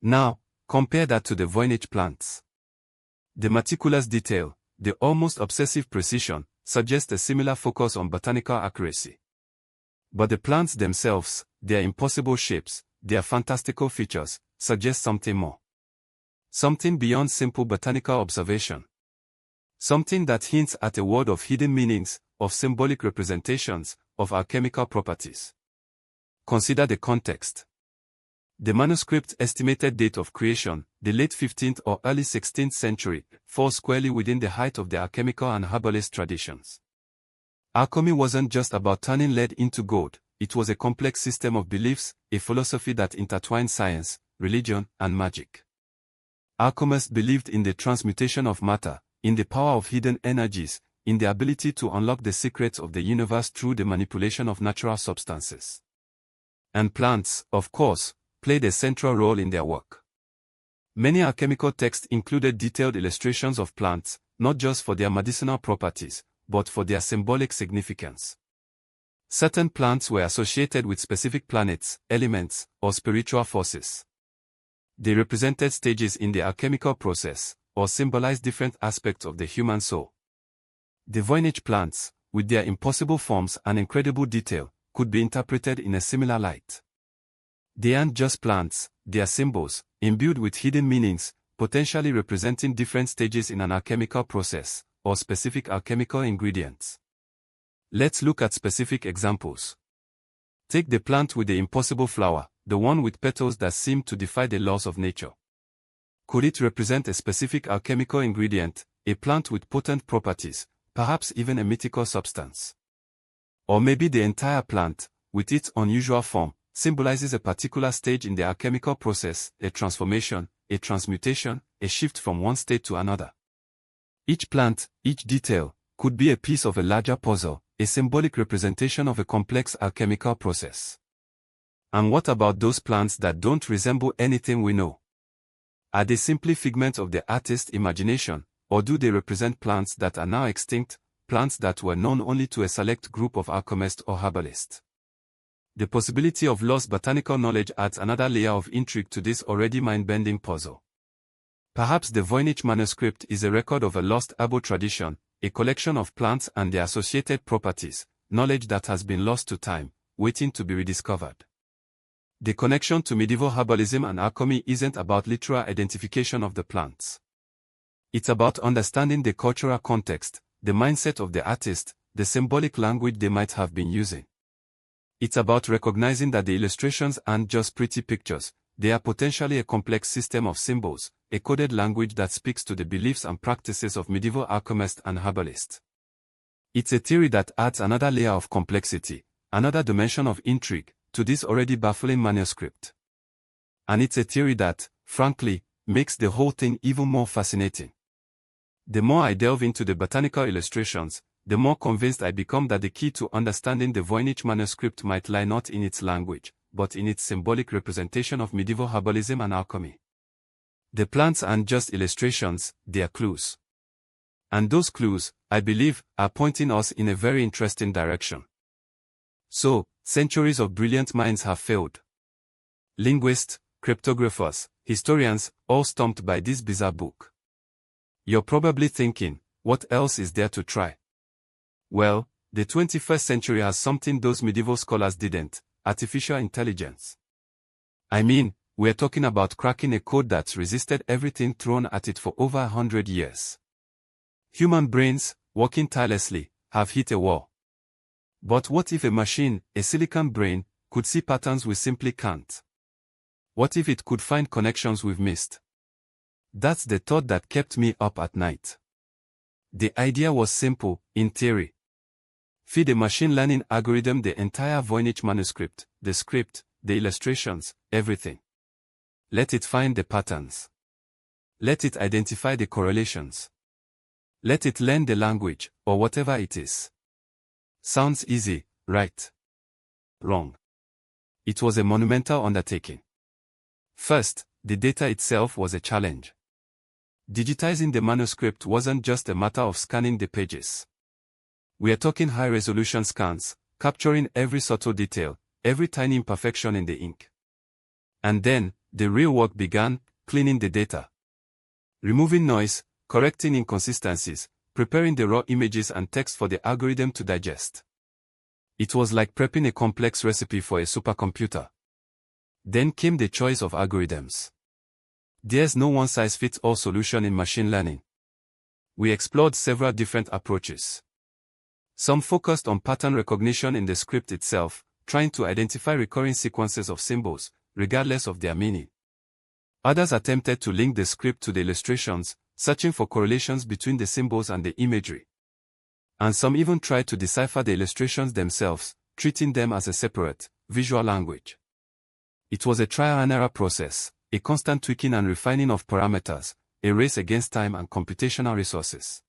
Now, compare that to the Voynich plants. The meticulous detail, the almost obsessive precision, suggest a similar focus on botanical accuracy. But the plants themselves, their impossible shapes, their fantastical features, suggest something more. Something beyond simple botanical observation. Something that hints at a world of hidden meanings, of symbolic representations, of alchemical properties. Consider the context. The manuscript's estimated date of creation, the late 15th or early 16th century, falls squarely within the height of the alchemical and herbalist traditions. Alchemy wasn't just about turning lead into gold, it was a complex system of beliefs, a philosophy that intertwined science, religion, and magic. Alchemists believed in the transmutation of matter, in the power of hidden energies, in the ability to unlock the secrets of the universe through the manipulation of natural substances. And plants, of course, played a central role in their work. Many alchemical texts included detailed illustrations of plants, not just for their medicinal properties, but for their symbolic significance. Certain plants were associated with specific planets, elements, or spiritual forces. They represented stages in the alchemical process, or symbolized different aspects of the human soul. The Voynich plants, with their impossible forms and incredible detail, could be interpreted in a similar light. They aren't just plants, they are symbols, imbued with hidden meanings, potentially representing different stages in an alchemical process, or specific alchemical ingredients. Let's look at specific examples. Take the plant with the impossible flower, the one with petals that seem to defy the laws of nature. Could it represent a specific alchemical ingredient, a plant with potent properties, perhaps even a mythical substance? Or maybe the entire plant, with its unusual form, symbolizes a particular stage in the alchemical process, a transformation, a transmutation, a shift from one state to another. Each plant, each detail, could be a piece of a larger puzzle, a symbolic representation of a complex alchemical process. And what about those plants that don't resemble anything we know? Are they simply figments of the artist's imagination, or do they represent plants that are now extinct, plants that were known only to a select group of alchemists or herbalists? The possibility of lost botanical knowledge adds another layer of intrigue to this already mind-bending puzzle. Perhaps the Voynich Manuscript is a record of a lost herbal tradition, a collection of plants and their associated properties, knowledge that has been lost to time, waiting to be rediscovered. The connection to medieval herbalism and alchemy isn't about literal identification of the plants. It's about understanding the cultural context, the mindset of the artist, the symbolic language they might have been using. It's about recognizing that the illustrations aren't just pretty pictures, they are potentially a complex system of symbols, a coded language that speaks to the beliefs and practices of medieval alchemists and herbalists. It's a theory that adds another layer of complexity, another dimension of intrigue, to this already baffling manuscript. And it's a theory that, frankly, makes the whole thing even more fascinating. The more I delve into the botanical illustrations, the more convinced I become that the key to understanding the Voynich Manuscript might lie not in its language, but in its symbolic representation of medieval herbalism and alchemy. The plants aren't just illustrations, they are clues. And those clues, I believe, are pointing us in a very interesting direction. So, centuries of brilliant minds have failed. Linguists, cryptographers, historians, all stumped by this bizarre book. You're probably thinking, what else is there to try? Well, the 21st century has something those medieval scholars didn't: artificial intelligence. I mean, we're talking about cracking a code that's resisted everything thrown at it for over 100 years. Human brains, working tirelessly, have hit a wall. But what if a machine, a silicon brain, could see patterns we simply can't? What if it could find connections we've missed? That's the thought that kept me up at night. The idea was simple, in theory. Feed a machine learning algorithm the entire Voynich Manuscript, the script, the illustrations, everything. Let it find the patterns. Let it identify the correlations. Let it learn the language, or whatever it is. Sounds easy, right? Wrong. It was a monumental undertaking. First, the data itself was a challenge. Digitizing the manuscript wasn't just a matter of scanning the pages. We are talking high-resolution scans, capturing every subtle detail, every tiny imperfection in the ink. And then, the real work began, cleaning the data. Removing noise, correcting inconsistencies, preparing the raw images and text for the algorithm to digest. It was like prepping a complex recipe for a supercomputer. Then came the choice of algorithms. There's no one-size-fits-all solution in machine learning. We explored several different approaches. Some focused on pattern recognition in the script itself, trying to identify recurring sequences of symbols, regardless of their meaning. Others attempted to link the script to the illustrations, searching for correlations between the symbols and the imagery. And some even tried to decipher the illustrations themselves, treating them as a separate, visual language. It was a trial-and-error process, a constant tweaking and refining of parameters, a race against time and computational resources.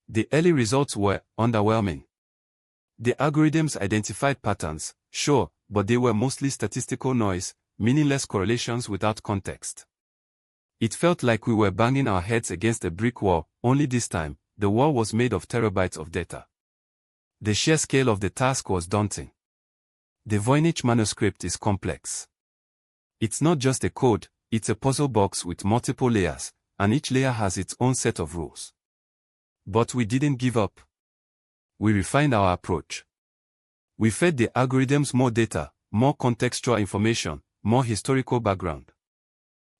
The early results were underwhelming. The algorithms identified patterns, sure, but they were mostly statistical noise, meaningless correlations without context. It felt like we were banging our heads against a brick wall, only this time, the wall was made of terabytes of data. The sheer scale of the task was daunting. The Voynich Manuscript is complex. It's not just a code, it's a puzzle box with multiple layers, and each layer has its own set of rules. But we didn't give up. We refined our approach. We fed the algorithms more data, more contextual information, more historical background.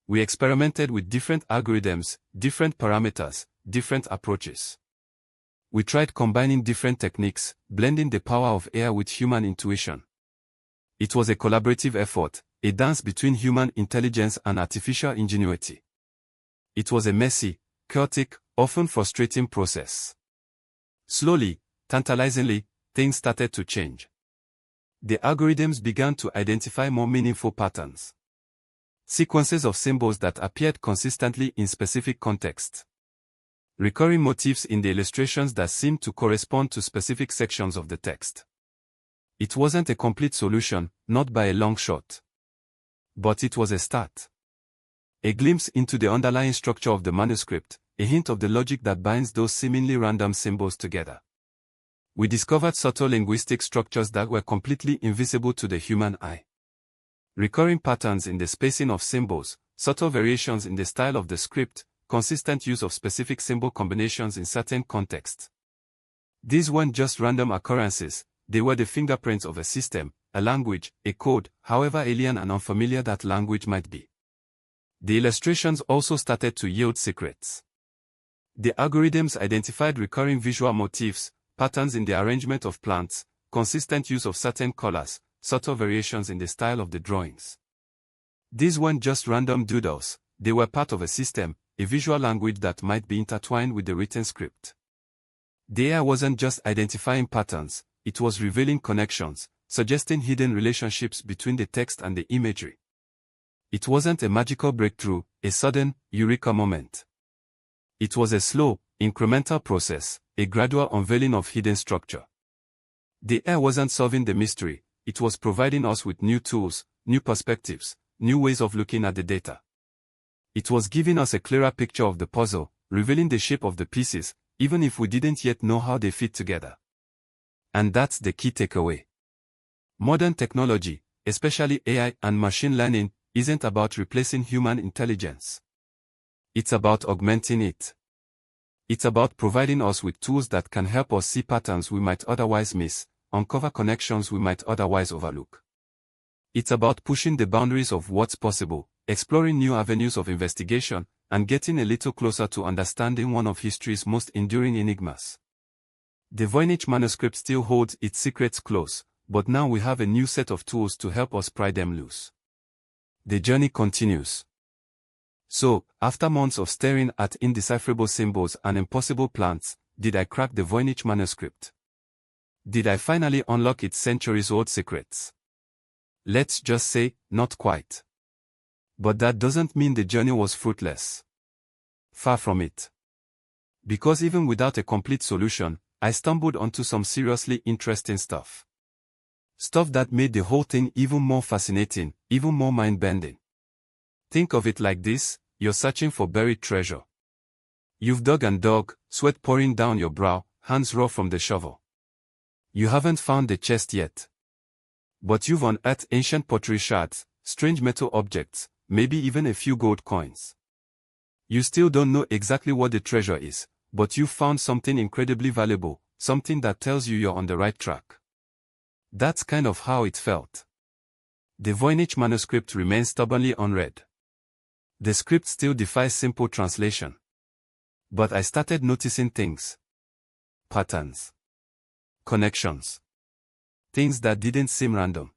We experimented with different algorithms, different parameters, different approaches. We tried combining different techniques, blending the power of AI with human intuition. It was a collaborative effort, a dance between human intelligence and artificial ingenuity. It was a messy, chaotic, often frustrating process. Slowly, tantalizingly, things started to change. The algorithms began to identify more meaningful patterns. Sequences of symbols that appeared consistently in specific contexts. Recurring motifs in the illustrations that seemed to correspond to specific sections of the text. It wasn't a complete solution, not by a long shot. But it was a start. A glimpse into the underlying structure of the manuscript, a hint of the logic that binds those seemingly random symbols together. We discovered subtle linguistic structures that were completely invisible to the human eye. Recurring patterns in the spacing of symbols, subtle variations in the style of the script, consistent use of specific symbol combinations in certain contexts. These weren't just random occurrences, they were the fingerprints of a system, a language, a code, however alien and unfamiliar that language might be. The illustrations also started to yield secrets. The algorithms identified recurring visual motifs, patterns in the arrangement of plants, consistent use of certain colors, subtle variations in the style of the drawings. These weren't just random doodles, they were part of a system, a visual language that might be intertwined with the written script. The AI wasn't just identifying patterns, it was revealing connections, suggesting hidden relationships between the text and the imagery. It wasn't a magical breakthrough, a sudden, eureka moment. It was a slow, incremental process, a gradual unveiling of hidden structure. The AI wasn't solving the mystery, it was providing us with new tools, new perspectives, new ways of looking at the data. It was giving us a clearer picture of the puzzle, revealing the shape of the pieces, even if we didn't yet know how they fit together. And that's the key takeaway. Modern technology, especially AI and machine learning, isn't about replacing human intelligence. It's about augmenting it. It's about providing us with tools that can help us see patterns we might otherwise miss, uncover connections we might otherwise overlook. It's about pushing the boundaries of what's possible, exploring new avenues of investigation, and getting a little closer to understanding one of history's most enduring enigmas. The Voynich Manuscript still holds its secrets close, but now we have a new set of tools to help us pry them loose. The journey continues. So, after months of staring at indecipherable symbols and impossible plants, did I crack the Voynich Manuscript? Did I finally unlock its centuries-old secrets? Let's just say, not quite. But that doesn't mean the journey was fruitless. Far from it. Because even without a complete solution, I stumbled onto some seriously interesting stuff. Stuff that made the whole thing even more fascinating, even more mind-bending. Think of it like this, you're searching for buried treasure. You've dug and dug, sweat pouring down your brow, hands raw from the shovel. You haven't found the chest yet. But you've unearthed ancient pottery shards, strange metal objects, maybe even a few gold coins. You still don't know exactly what the treasure is, but you've found something incredibly valuable, something that tells you you're on the right track. That's kind of how it felt. The Voynich Manuscript remains stubbornly unread. The script still defies simple translation. But I started noticing things. Patterns. Connections. Things that didn't seem random.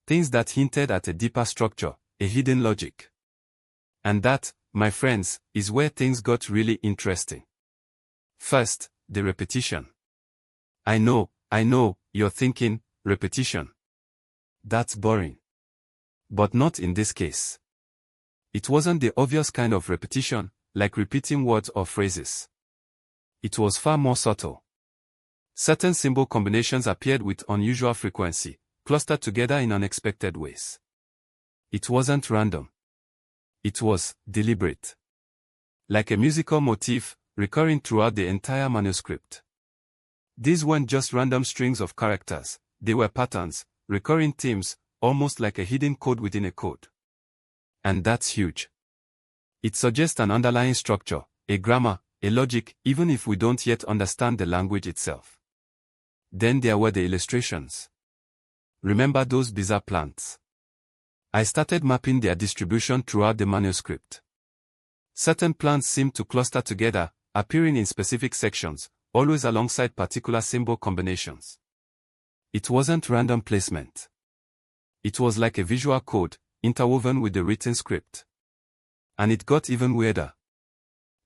Things that hinted at a deeper structure, a hidden logic. And that, my friends, is where things got really interesting. First, the repetition. I know, you're thinking, repetition. That's boring. But not in this case. It wasn't the obvious kind of repetition, like repeating words or phrases. It was far more subtle. Certain symbol combinations appeared with unusual frequency, clustered together in unexpected ways. It wasn't random. It was deliberate. Like a musical motif, recurring throughout the entire manuscript. These weren't just random strings of characters, they were patterns, recurring themes, almost like a hidden code within a code. And that's huge. It suggests an underlying structure, a grammar, a logic, even if we don't yet understand the language itself. Then there were the illustrations. Remember those bizarre plants? I started mapping their distribution throughout the manuscript. Certain plants seemed to cluster together, appearing in specific sections, always alongside particular symbol combinations. It wasn't random placement. It was like a visual code, interwoven with the written script. And it got even weirder.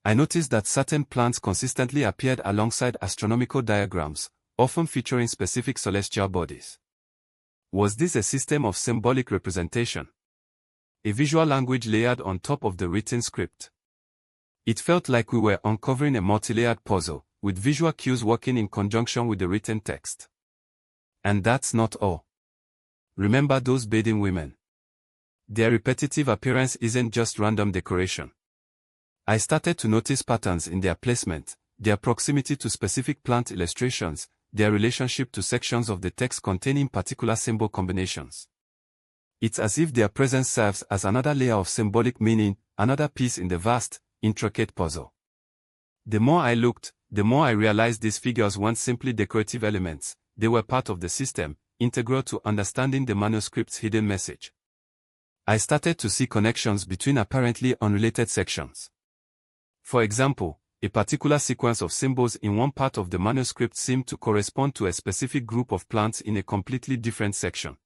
I noticed that certain plants consistently appeared alongside astronomical diagrams, often featuring specific celestial bodies. Was this a system of symbolic representation? A visual language layered on top of the written script? It felt like we were uncovering a multi-layered puzzle, with visual cues working in conjunction with the written text. And that's not all. Remember those bathing women? Their repetitive appearance isn't just random decoration. I started to notice patterns in their placement, their proximity to specific plant illustrations, their relationship to sections of the text containing particular symbol combinations. It's as if their presence serves as another layer of symbolic meaning, another piece in the vast, intricate puzzle. The more I looked, the more I realized these figures weren't simply decorative elements, they were part of the system, integral to understanding the manuscript's hidden message. I started to see connections between apparently unrelated sections. For example, a particular sequence of symbols in one part of the manuscript seemed to correspond to a specific group of plants in a completely different section.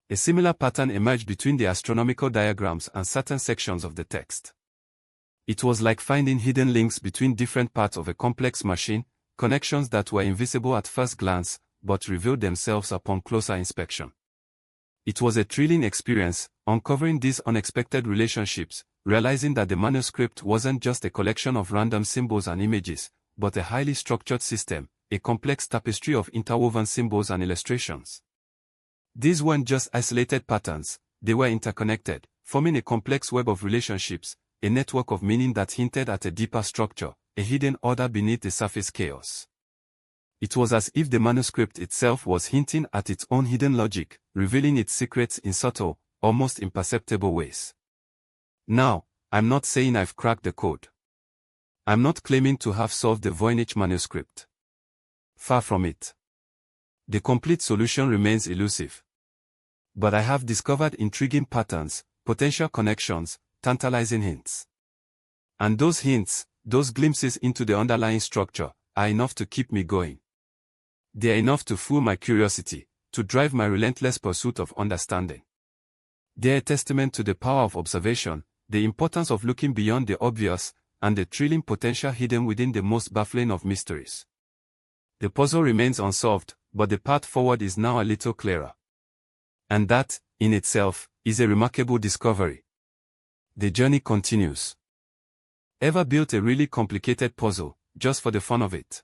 A similar pattern emerged between the astronomical diagrams and certain sections of the text. It was like finding hidden links between different parts of a complex machine, connections that were invisible at first glance, but revealed themselves upon closer inspection. It was a thrilling experience, uncovering these unexpected relationships, realizing that the manuscript wasn't just a collection of random symbols and images, but a highly structured system, a complex tapestry of interwoven symbols and illustrations. These weren't just isolated patterns, they were interconnected, forming a complex web of relationships, a network of meaning that hinted at a deeper structure, a hidden order beneath the surface chaos. It was as if the manuscript itself was hinting at its own hidden logic, revealing its secrets in subtle, almost imperceptible ways. Now, I'm not saying I've cracked the code. I'm not claiming to have solved the Voynich Manuscript. Far from it. The complete solution remains elusive. But I have discovered intriguing patterns, potential connections, tantalizing hints. And those hints, those glimpses into the underlying structure, are enough to keep me going. They're enough to fuel my curiosity, to drive my relentless pursuit of understanding. They're a testament to the power of observation, the importance of looking beyond the obvious, and the thrilling potential hidden within the most baffling of mysteries. The puzzle remains unsolved, but the path forward is now a little clearer. And that, in itself, is a remarkable discovery. The journey continues. Ever built a really complicated puzzle, just for the fun of it?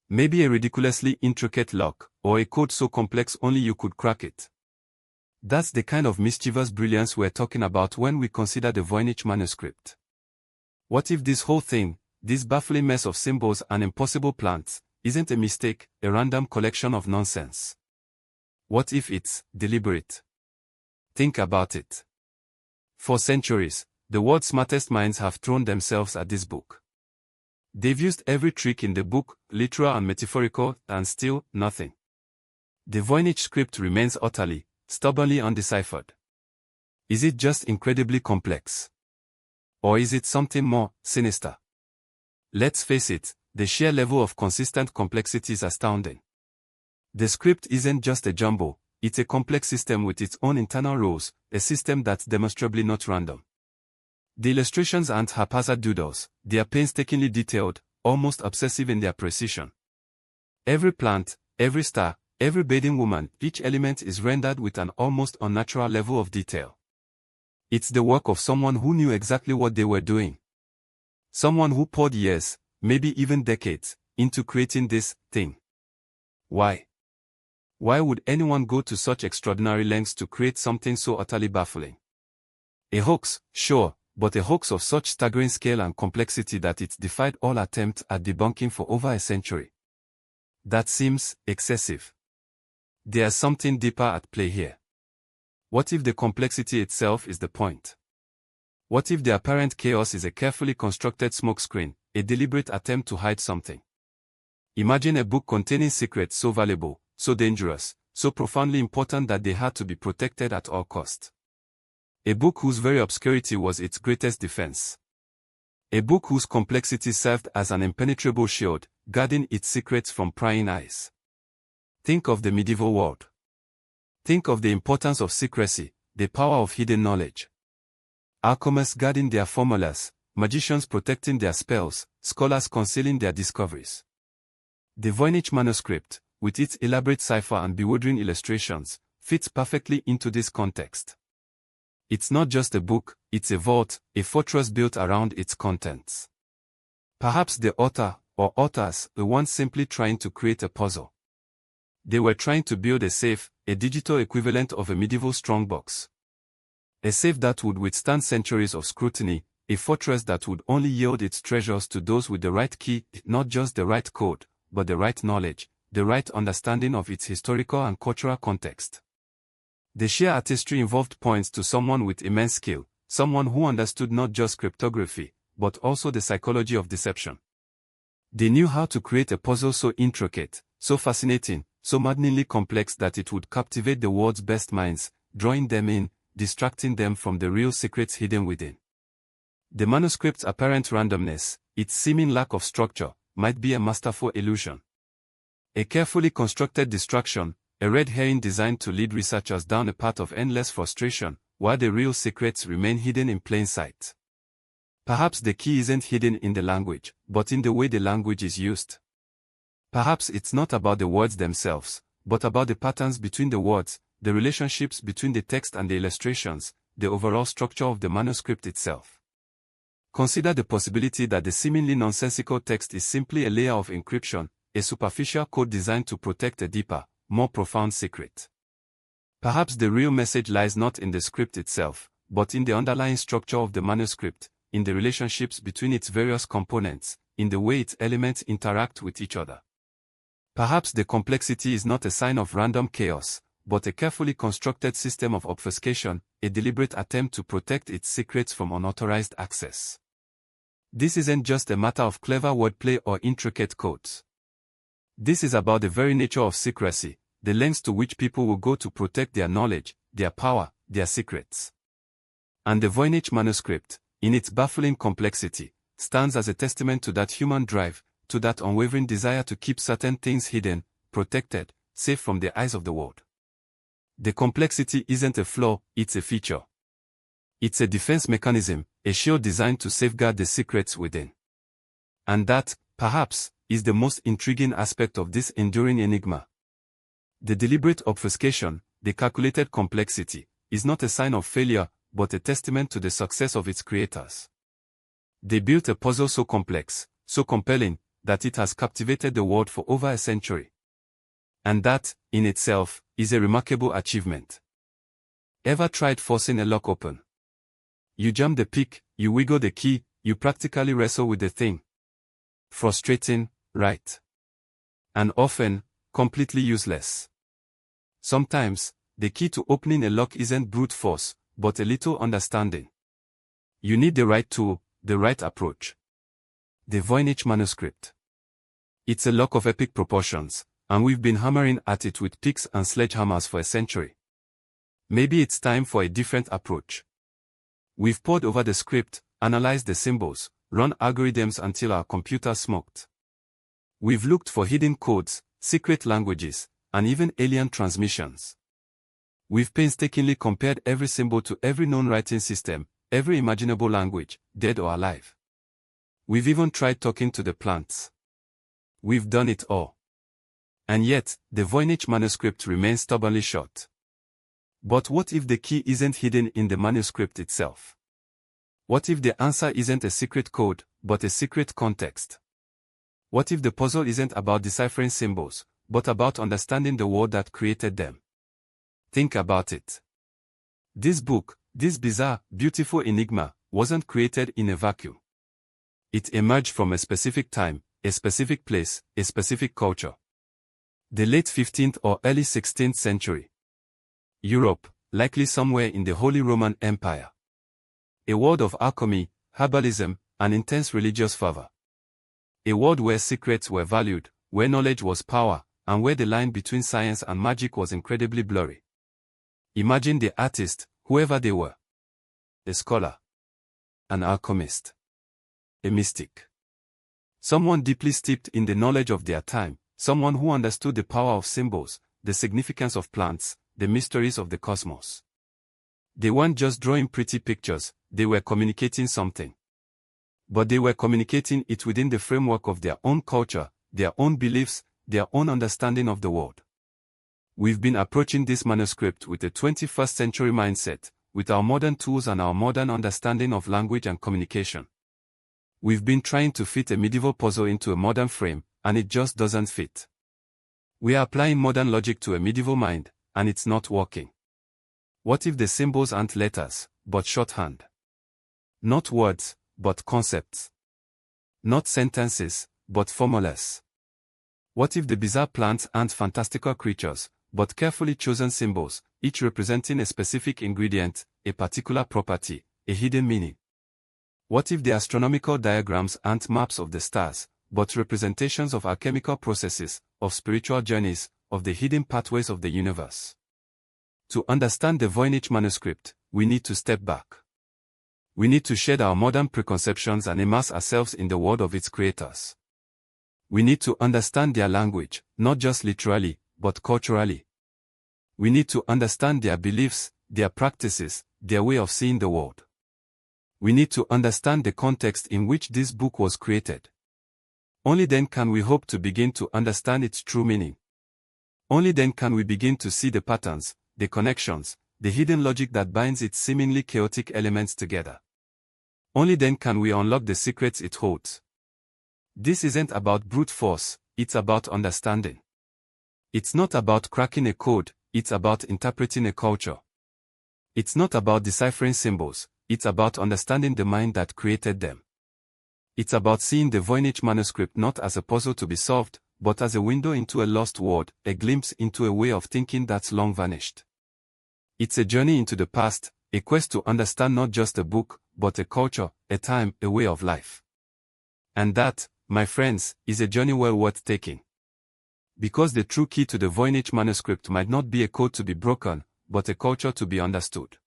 Maybe a ridiculously intricate lock, or a code so complex only you could crack it. That's the kind of mischievous brilliance we're talking about when we consider the Voynich Manuscript. What if this whole thing, this baffling mess of symbols and impossible plants, isn't a mistake, a random collection of nonsense? What if it's deliberate? Think about it. For centuries, the world's smartest minds have thrown themselves at this book. They've used every trick in the book, literal and metaphorical, and still, nothing. The Voynich script remains utterly, stubbornly undeciphered. Is it just incredibly complex? Or is it something more sinister? Let's face it, the sheer level of consistent complexity is astounding. The script isn't just a jumble, it's a complex system with its own internal rules, a system that's demonstrably not random. The illustrations aren't haphazard doodles, they are painstakingly detailed, almost obsessive in their precision. Every plant, every star, every bathing woman, each element is rendered with an almost unnatural level of detail. It's the work of someone who knew exactly what they were doing. Someone who poured years, maybe even decades, into creating this thing. Why? Why would anyone go to such extraordinary lengths to create something so utterly baffling? A hoax, sure, but a hoax of such staggering scale and complexity that it's defied all attempts at debunking for over a century. That seems excessive. There's something deeper at play here. What if the complexity itself is the point? What if the apparent chaos is a carefully constructed smokescreen, a deliberate attempt to hide something? Imagine a book containing secrets so valuable, so dangerous, so profoundly important that they had to be protected at all costs. A book whose very obscurity was its greatest defense. A book whose complexity served as an impenetrable shield, guarding its secrets from prying eyes. Think of the medieval world. Think of the importance of secrecy, the power of hidden knowledge. Alchemists guarding their formulas, magicians protecting their spells, scholars concealing their discoveries. The Voynich Manuscript, with its elaborate cipher and bewildering illustrations, fits perfectly into this context. It's not just a book, it's a vault, a fortress built around its contents. Perhaps the author, or authors, were once simply trying to create a puzzle. They were trying to build a safe, a digital equivalent of a medieval strongbox. A safe that would withstand centuries of scrutiny, a fortress that would only yield its treasures to those with the right key, not just the right code, but the right knowledge, the right understanding of its historical and cultural context. The sheer artistry involved points to someone with immense skill, someone who understood not just cryptography, but also the psychology of deception. They knew how to create a puzzle so intricate, so fascinating, so maddeningly complex that it would captivate the world's best minds, drawing them in, distracting them from the real secrets hidden within. The manuscript's apparent randomness, its seeming lack of structure, might be a masterful illusion. A carefully constructed distraction, a red herring designed to lead researchers down a path of endless frustration, while the real secrets remain hidden in plain sight. Perhaps the key isn't hidden in the language, but in the way the language is used. Perhaps it's not about the words themselves, but about the patterns between the words, the relationships between the text and the illustrations, the overall structure of the manuscript itself. Consider the possibility that the seemingly nonsensical text is simply a layer of encryption, a superficial code designed to protect a deeper, more profound secret. Perhaps the real message lies not in the script itself, but in the underlying structure of the manuscript, in the relationships between its various components, in the way its elements interact with each other. Perhaps the complexity is not a sign of random chaos, but a carefully constructed system of obfuscation, a deliberate attempt to protect its secrets from unauthorized access. This isn't just a matter of clever wordplay or intricate codes. This is about the very nature of secrecy, the lengths to which people will go to protect their knowledge, their power, their secrets. And the Voynich Manuscript, in its baffling complexity, stands as a testament to that human drive, to that unwavering desire to keep certain things hidden, protected, safe from the eyes of the world. The complexity isn't a flaw, it's a feature. It's a defense mechanism, a shield designed to safeguard the secrets within. And that, perhaps, is the most intriguing aspect of this enduring enigma. The deliberate obfuscation, the calculated complexity, is not a sign of failure, but a testament to the success of its creators. They built a puzzle so complex, so compelling, that it has captivated the world for over a century. And that, in itself, is a remarkable achievement. Ever tried forcing a lock open? You jam the pick, you wiggle the key, you practically wrestle with the thing. Frustrating, right? And often, completely useless. Sometimes, the key to opening a lock isn't brute force, but a little understanding. You need the right tool, the right approach. The Voynich Manuscript. It's a lock of epic proportions, and we've been hammering at it with picks and sledgehammers for a century. Maybe it's time for a different approach. We've pored over the script, analyzed the symbols, run algorithms until our computers smoked. We've looked for hidden codes, secret languages, and even alien transmissions. We've painstakingly compared every symbol to every known writing system, every imaginable language, dead or alive. We've even tried talking to the plants. We've done it all. And yet, the Voynich Manuscript remains stubbornly short. But what if the key isn't hidden in the manuscript itself? What if the answer isn't a secret code, but a secret context? What if the puzzle isn't about deciphering symbols, but about understanding the world that created them? Think about it. This book, this bizarre, beautiful enigma, wasn't created in a vacuum. It emerged from a specific time, a specific place, a specific culture. The late 15th or early 16th century. Europe, likely somewhere in the Holy Roman Empire. A world of alchemy, herbalism, and intense religious fervor. A world where secrets were valued, where knowledge was power, and where the line between science and magic was incredibly blurry. Imagine the artist, whoever they were. A scholar. An alchemist. A mystic. Someone deeply steeped in the knowledge of their time, someone who understood the power of symbols, the significance of plants, the mysteries of the cosmos. They weren't just drawing pretty pictures, they were communicating something. but they were communicating it within the framework of their own culture, their own beliefs, their own understanding of the world. We've been approaching this manuscript with a 21st century mindset, with our modern tools and our modern understanding of language and communication. We've been trying to fit a medieval puzzle into a modern frame, and it just doesn't fit. We are applying modern logic to a medieval mind, and it's not working. What if the symbols aren't letters, but shorthand? Not words, but concepts. Not sentences, but formulas. What if the bizarre plants aren't fantastical creatures, but carefully chosen symbols, each representing a specific ingredient, a particular property, a hidden meaning? What if the astronomical diagrams aren't maps of the stars, but representations of alchemical processes, of spiritual journeys, of the hidden pathways of the universe? To understand the Voynich Manuscript, we need to step back. We need to shed our modern preconceptions and immerse ourselves in the world of its creators. We need to understand their language, not just literally, but culturally. We need to understand their beliefs, their practices, their way of seeing the world. We need to understand the context in which this book was created. Only then can we hope to begin to understand its true meaning. Only then can we begin to see the patterns, the connections, the hidden logic that binds its seemingly chaotic elements together. Only then can we unlock the secrets it holds. This isn't about brute force, it's about understanding. It's not about cracking a code, it's about interpreting a culture. It's not about deciphering symbols, it's about understanding the mind that created them. It's about seeing the Voynich Manuscript not as a puzzle to be solved, but as a window into a lost world, a glimpse into a way of thinking that's long vanished. It's a journey into the past, a quest to understand not just a book, but a culture, a time, a way of life. And that, my friends, is a journey well worth taking. Because the true key to the Voynich Manuscript might not be a code to be broken, but a culture to be understood.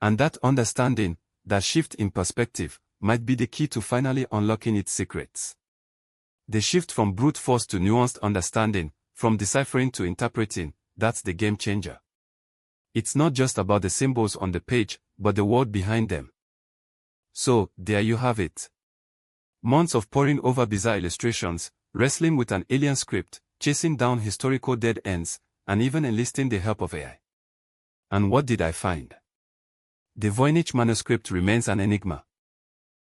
And that understanding, that shift in perspective, might be the key to finally unlocking its secrets. The shift from brute force to nuanced understanding, from deciphering to interpreting, that's the game changer. It's not just about the symbols on the page, but the world behind them. So, there you have it. Months of poring over bizarre illustrations, wrestling with an alien script, chasing down historical dead ends, and even enlisting the help of AI. And what did I find? The Voynich Manuscript remains an enigma.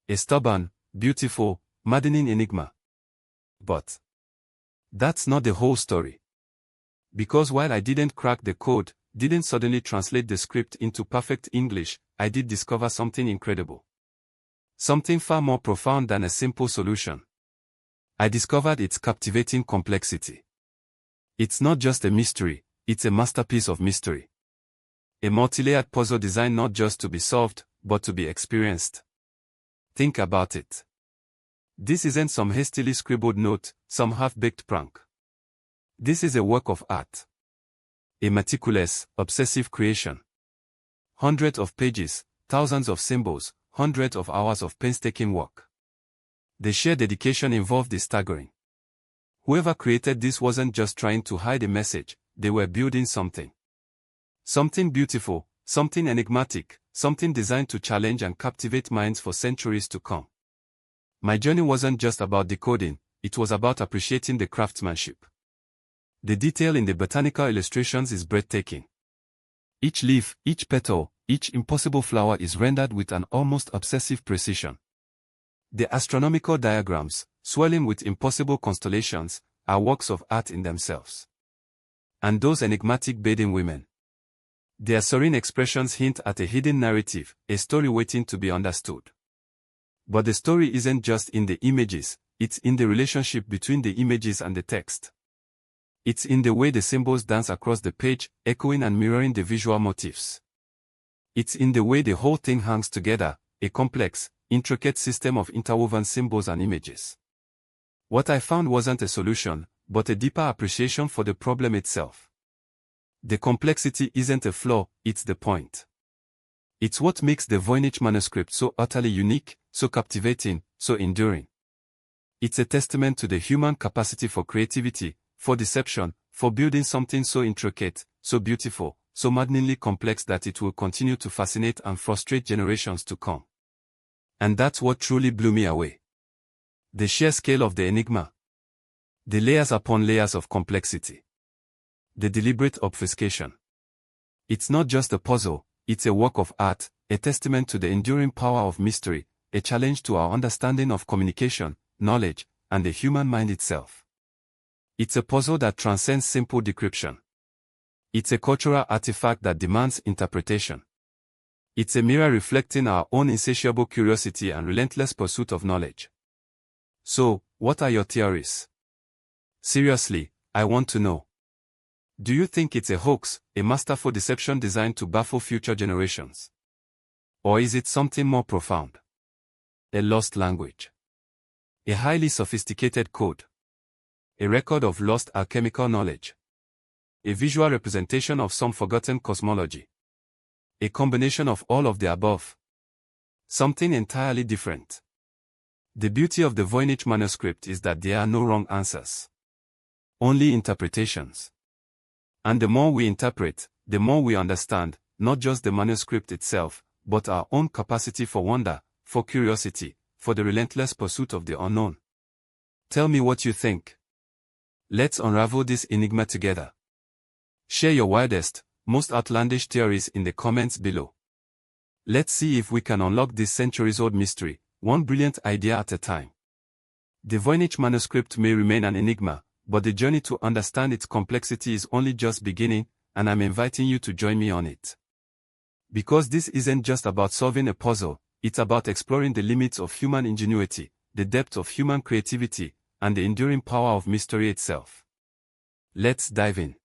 A stubborn, beautiful, maddening enigma. But that's not the whole story. Because while I didn't crack the code, didn't suddenly translate the script into perfect English, I did discover something incredible. Something far more profound than a simple solution. I discovered its captivating complexity. It's not just a mystery, it's a masterpiece of mystery. A multi-layered puzzle designed not just to be solved, but to be experienced. Think about it. This isn't some hastily scribbled note, some half-baked prank. This is a work of art. A meticulous, obsessive creation. Hundreds of pages, thousands of symbols, hundreds of hours of painstaking work. The sheer dedication involved is staggering. Whoever created this wasn't just trying to hide a message, they were building something. Something beautiful, something enigmatic, something designed to challenge and captivate minds for centuries to come. My journey wasn't just about decoding, it was about appreciating the craftsmanship. The detail in the botanical illustrations is breathtaking. Each leaf, each petal, each impossible flower is rendered with an almost obsessive precision. The astronomical diagrams, swirling with impossible constellations, are works of art in themselves. And those enigmatic bathing women. Their serene expressions hint at a hidden narrative, a story waiting to be understood. But the story isn't just in the images, it's in the relationship between the images and the text. It's in the way the symbols dance across the page, echoing and mirroring the visual motifs. It's in the way the whole thing hangs together, a complex, intricate system of interwoven symbols and images. What I found wasn't a solution, but a deeper appreciation for the problem itself. The complexity isn't a flaw, it's the point. It's what makes the Voynich Manuscript so utterly unique, so captivating, so enduring. It's a testament to the human capacity for creativity, for deception, for building something so intricate, so beautiful, so maddeningly complex that it will continue to fascinate and frustrate generations to come. And that's what truly blew me away. The sheer scale of the enigma. The layers upon layers of complexity. The deliberate obfuscation. It's not just a puzzle, it's a work of art, a testament to the enduring power of mystery, a challenge to our understanding of communication, knowledge, and the human mind itself. It's a puzzle that transcends simple decryption. It's a cultural artifact that demands interpretation. It's a mirror reflecting our own insatiable curiosity and relentless pursuit of knowledge. So, what are your theories? Seriously, I want to know. Do you think it's a hoax, a masterful deception designed to baffle future generations? Or is it something more profound? A lost language. A highly sophisticated code. A record of lost alchemical knowledge. A visual representation of some forgotten cosmology. A combination of all of the above. Something entirely different. The beauty of the Voynich Manuscript is that there are no wrong answers. Only interpretations. And the more we interpret, the more we understand, not just the manuscript itself, but our own capacity for wonder, for curiosity, for the relentless pursuit of the unknown. Tell me what you think. Let's unravel this enigma together. Share your wildest, most outlandish theories in the comments below. Let's see if we can unlock this centuries-old mystery, one brilliant idea at a time. The Voynich Manuscript may remain an enigma, but the journey to understand its complexity is only just beginning, and I'm inviting you to join me on it. Because this isn't just about solving a puzzle, it's about exploring the limits of human ingenuity, the depth of human creativity, and the enduring power of mystery itself. Let's dive in.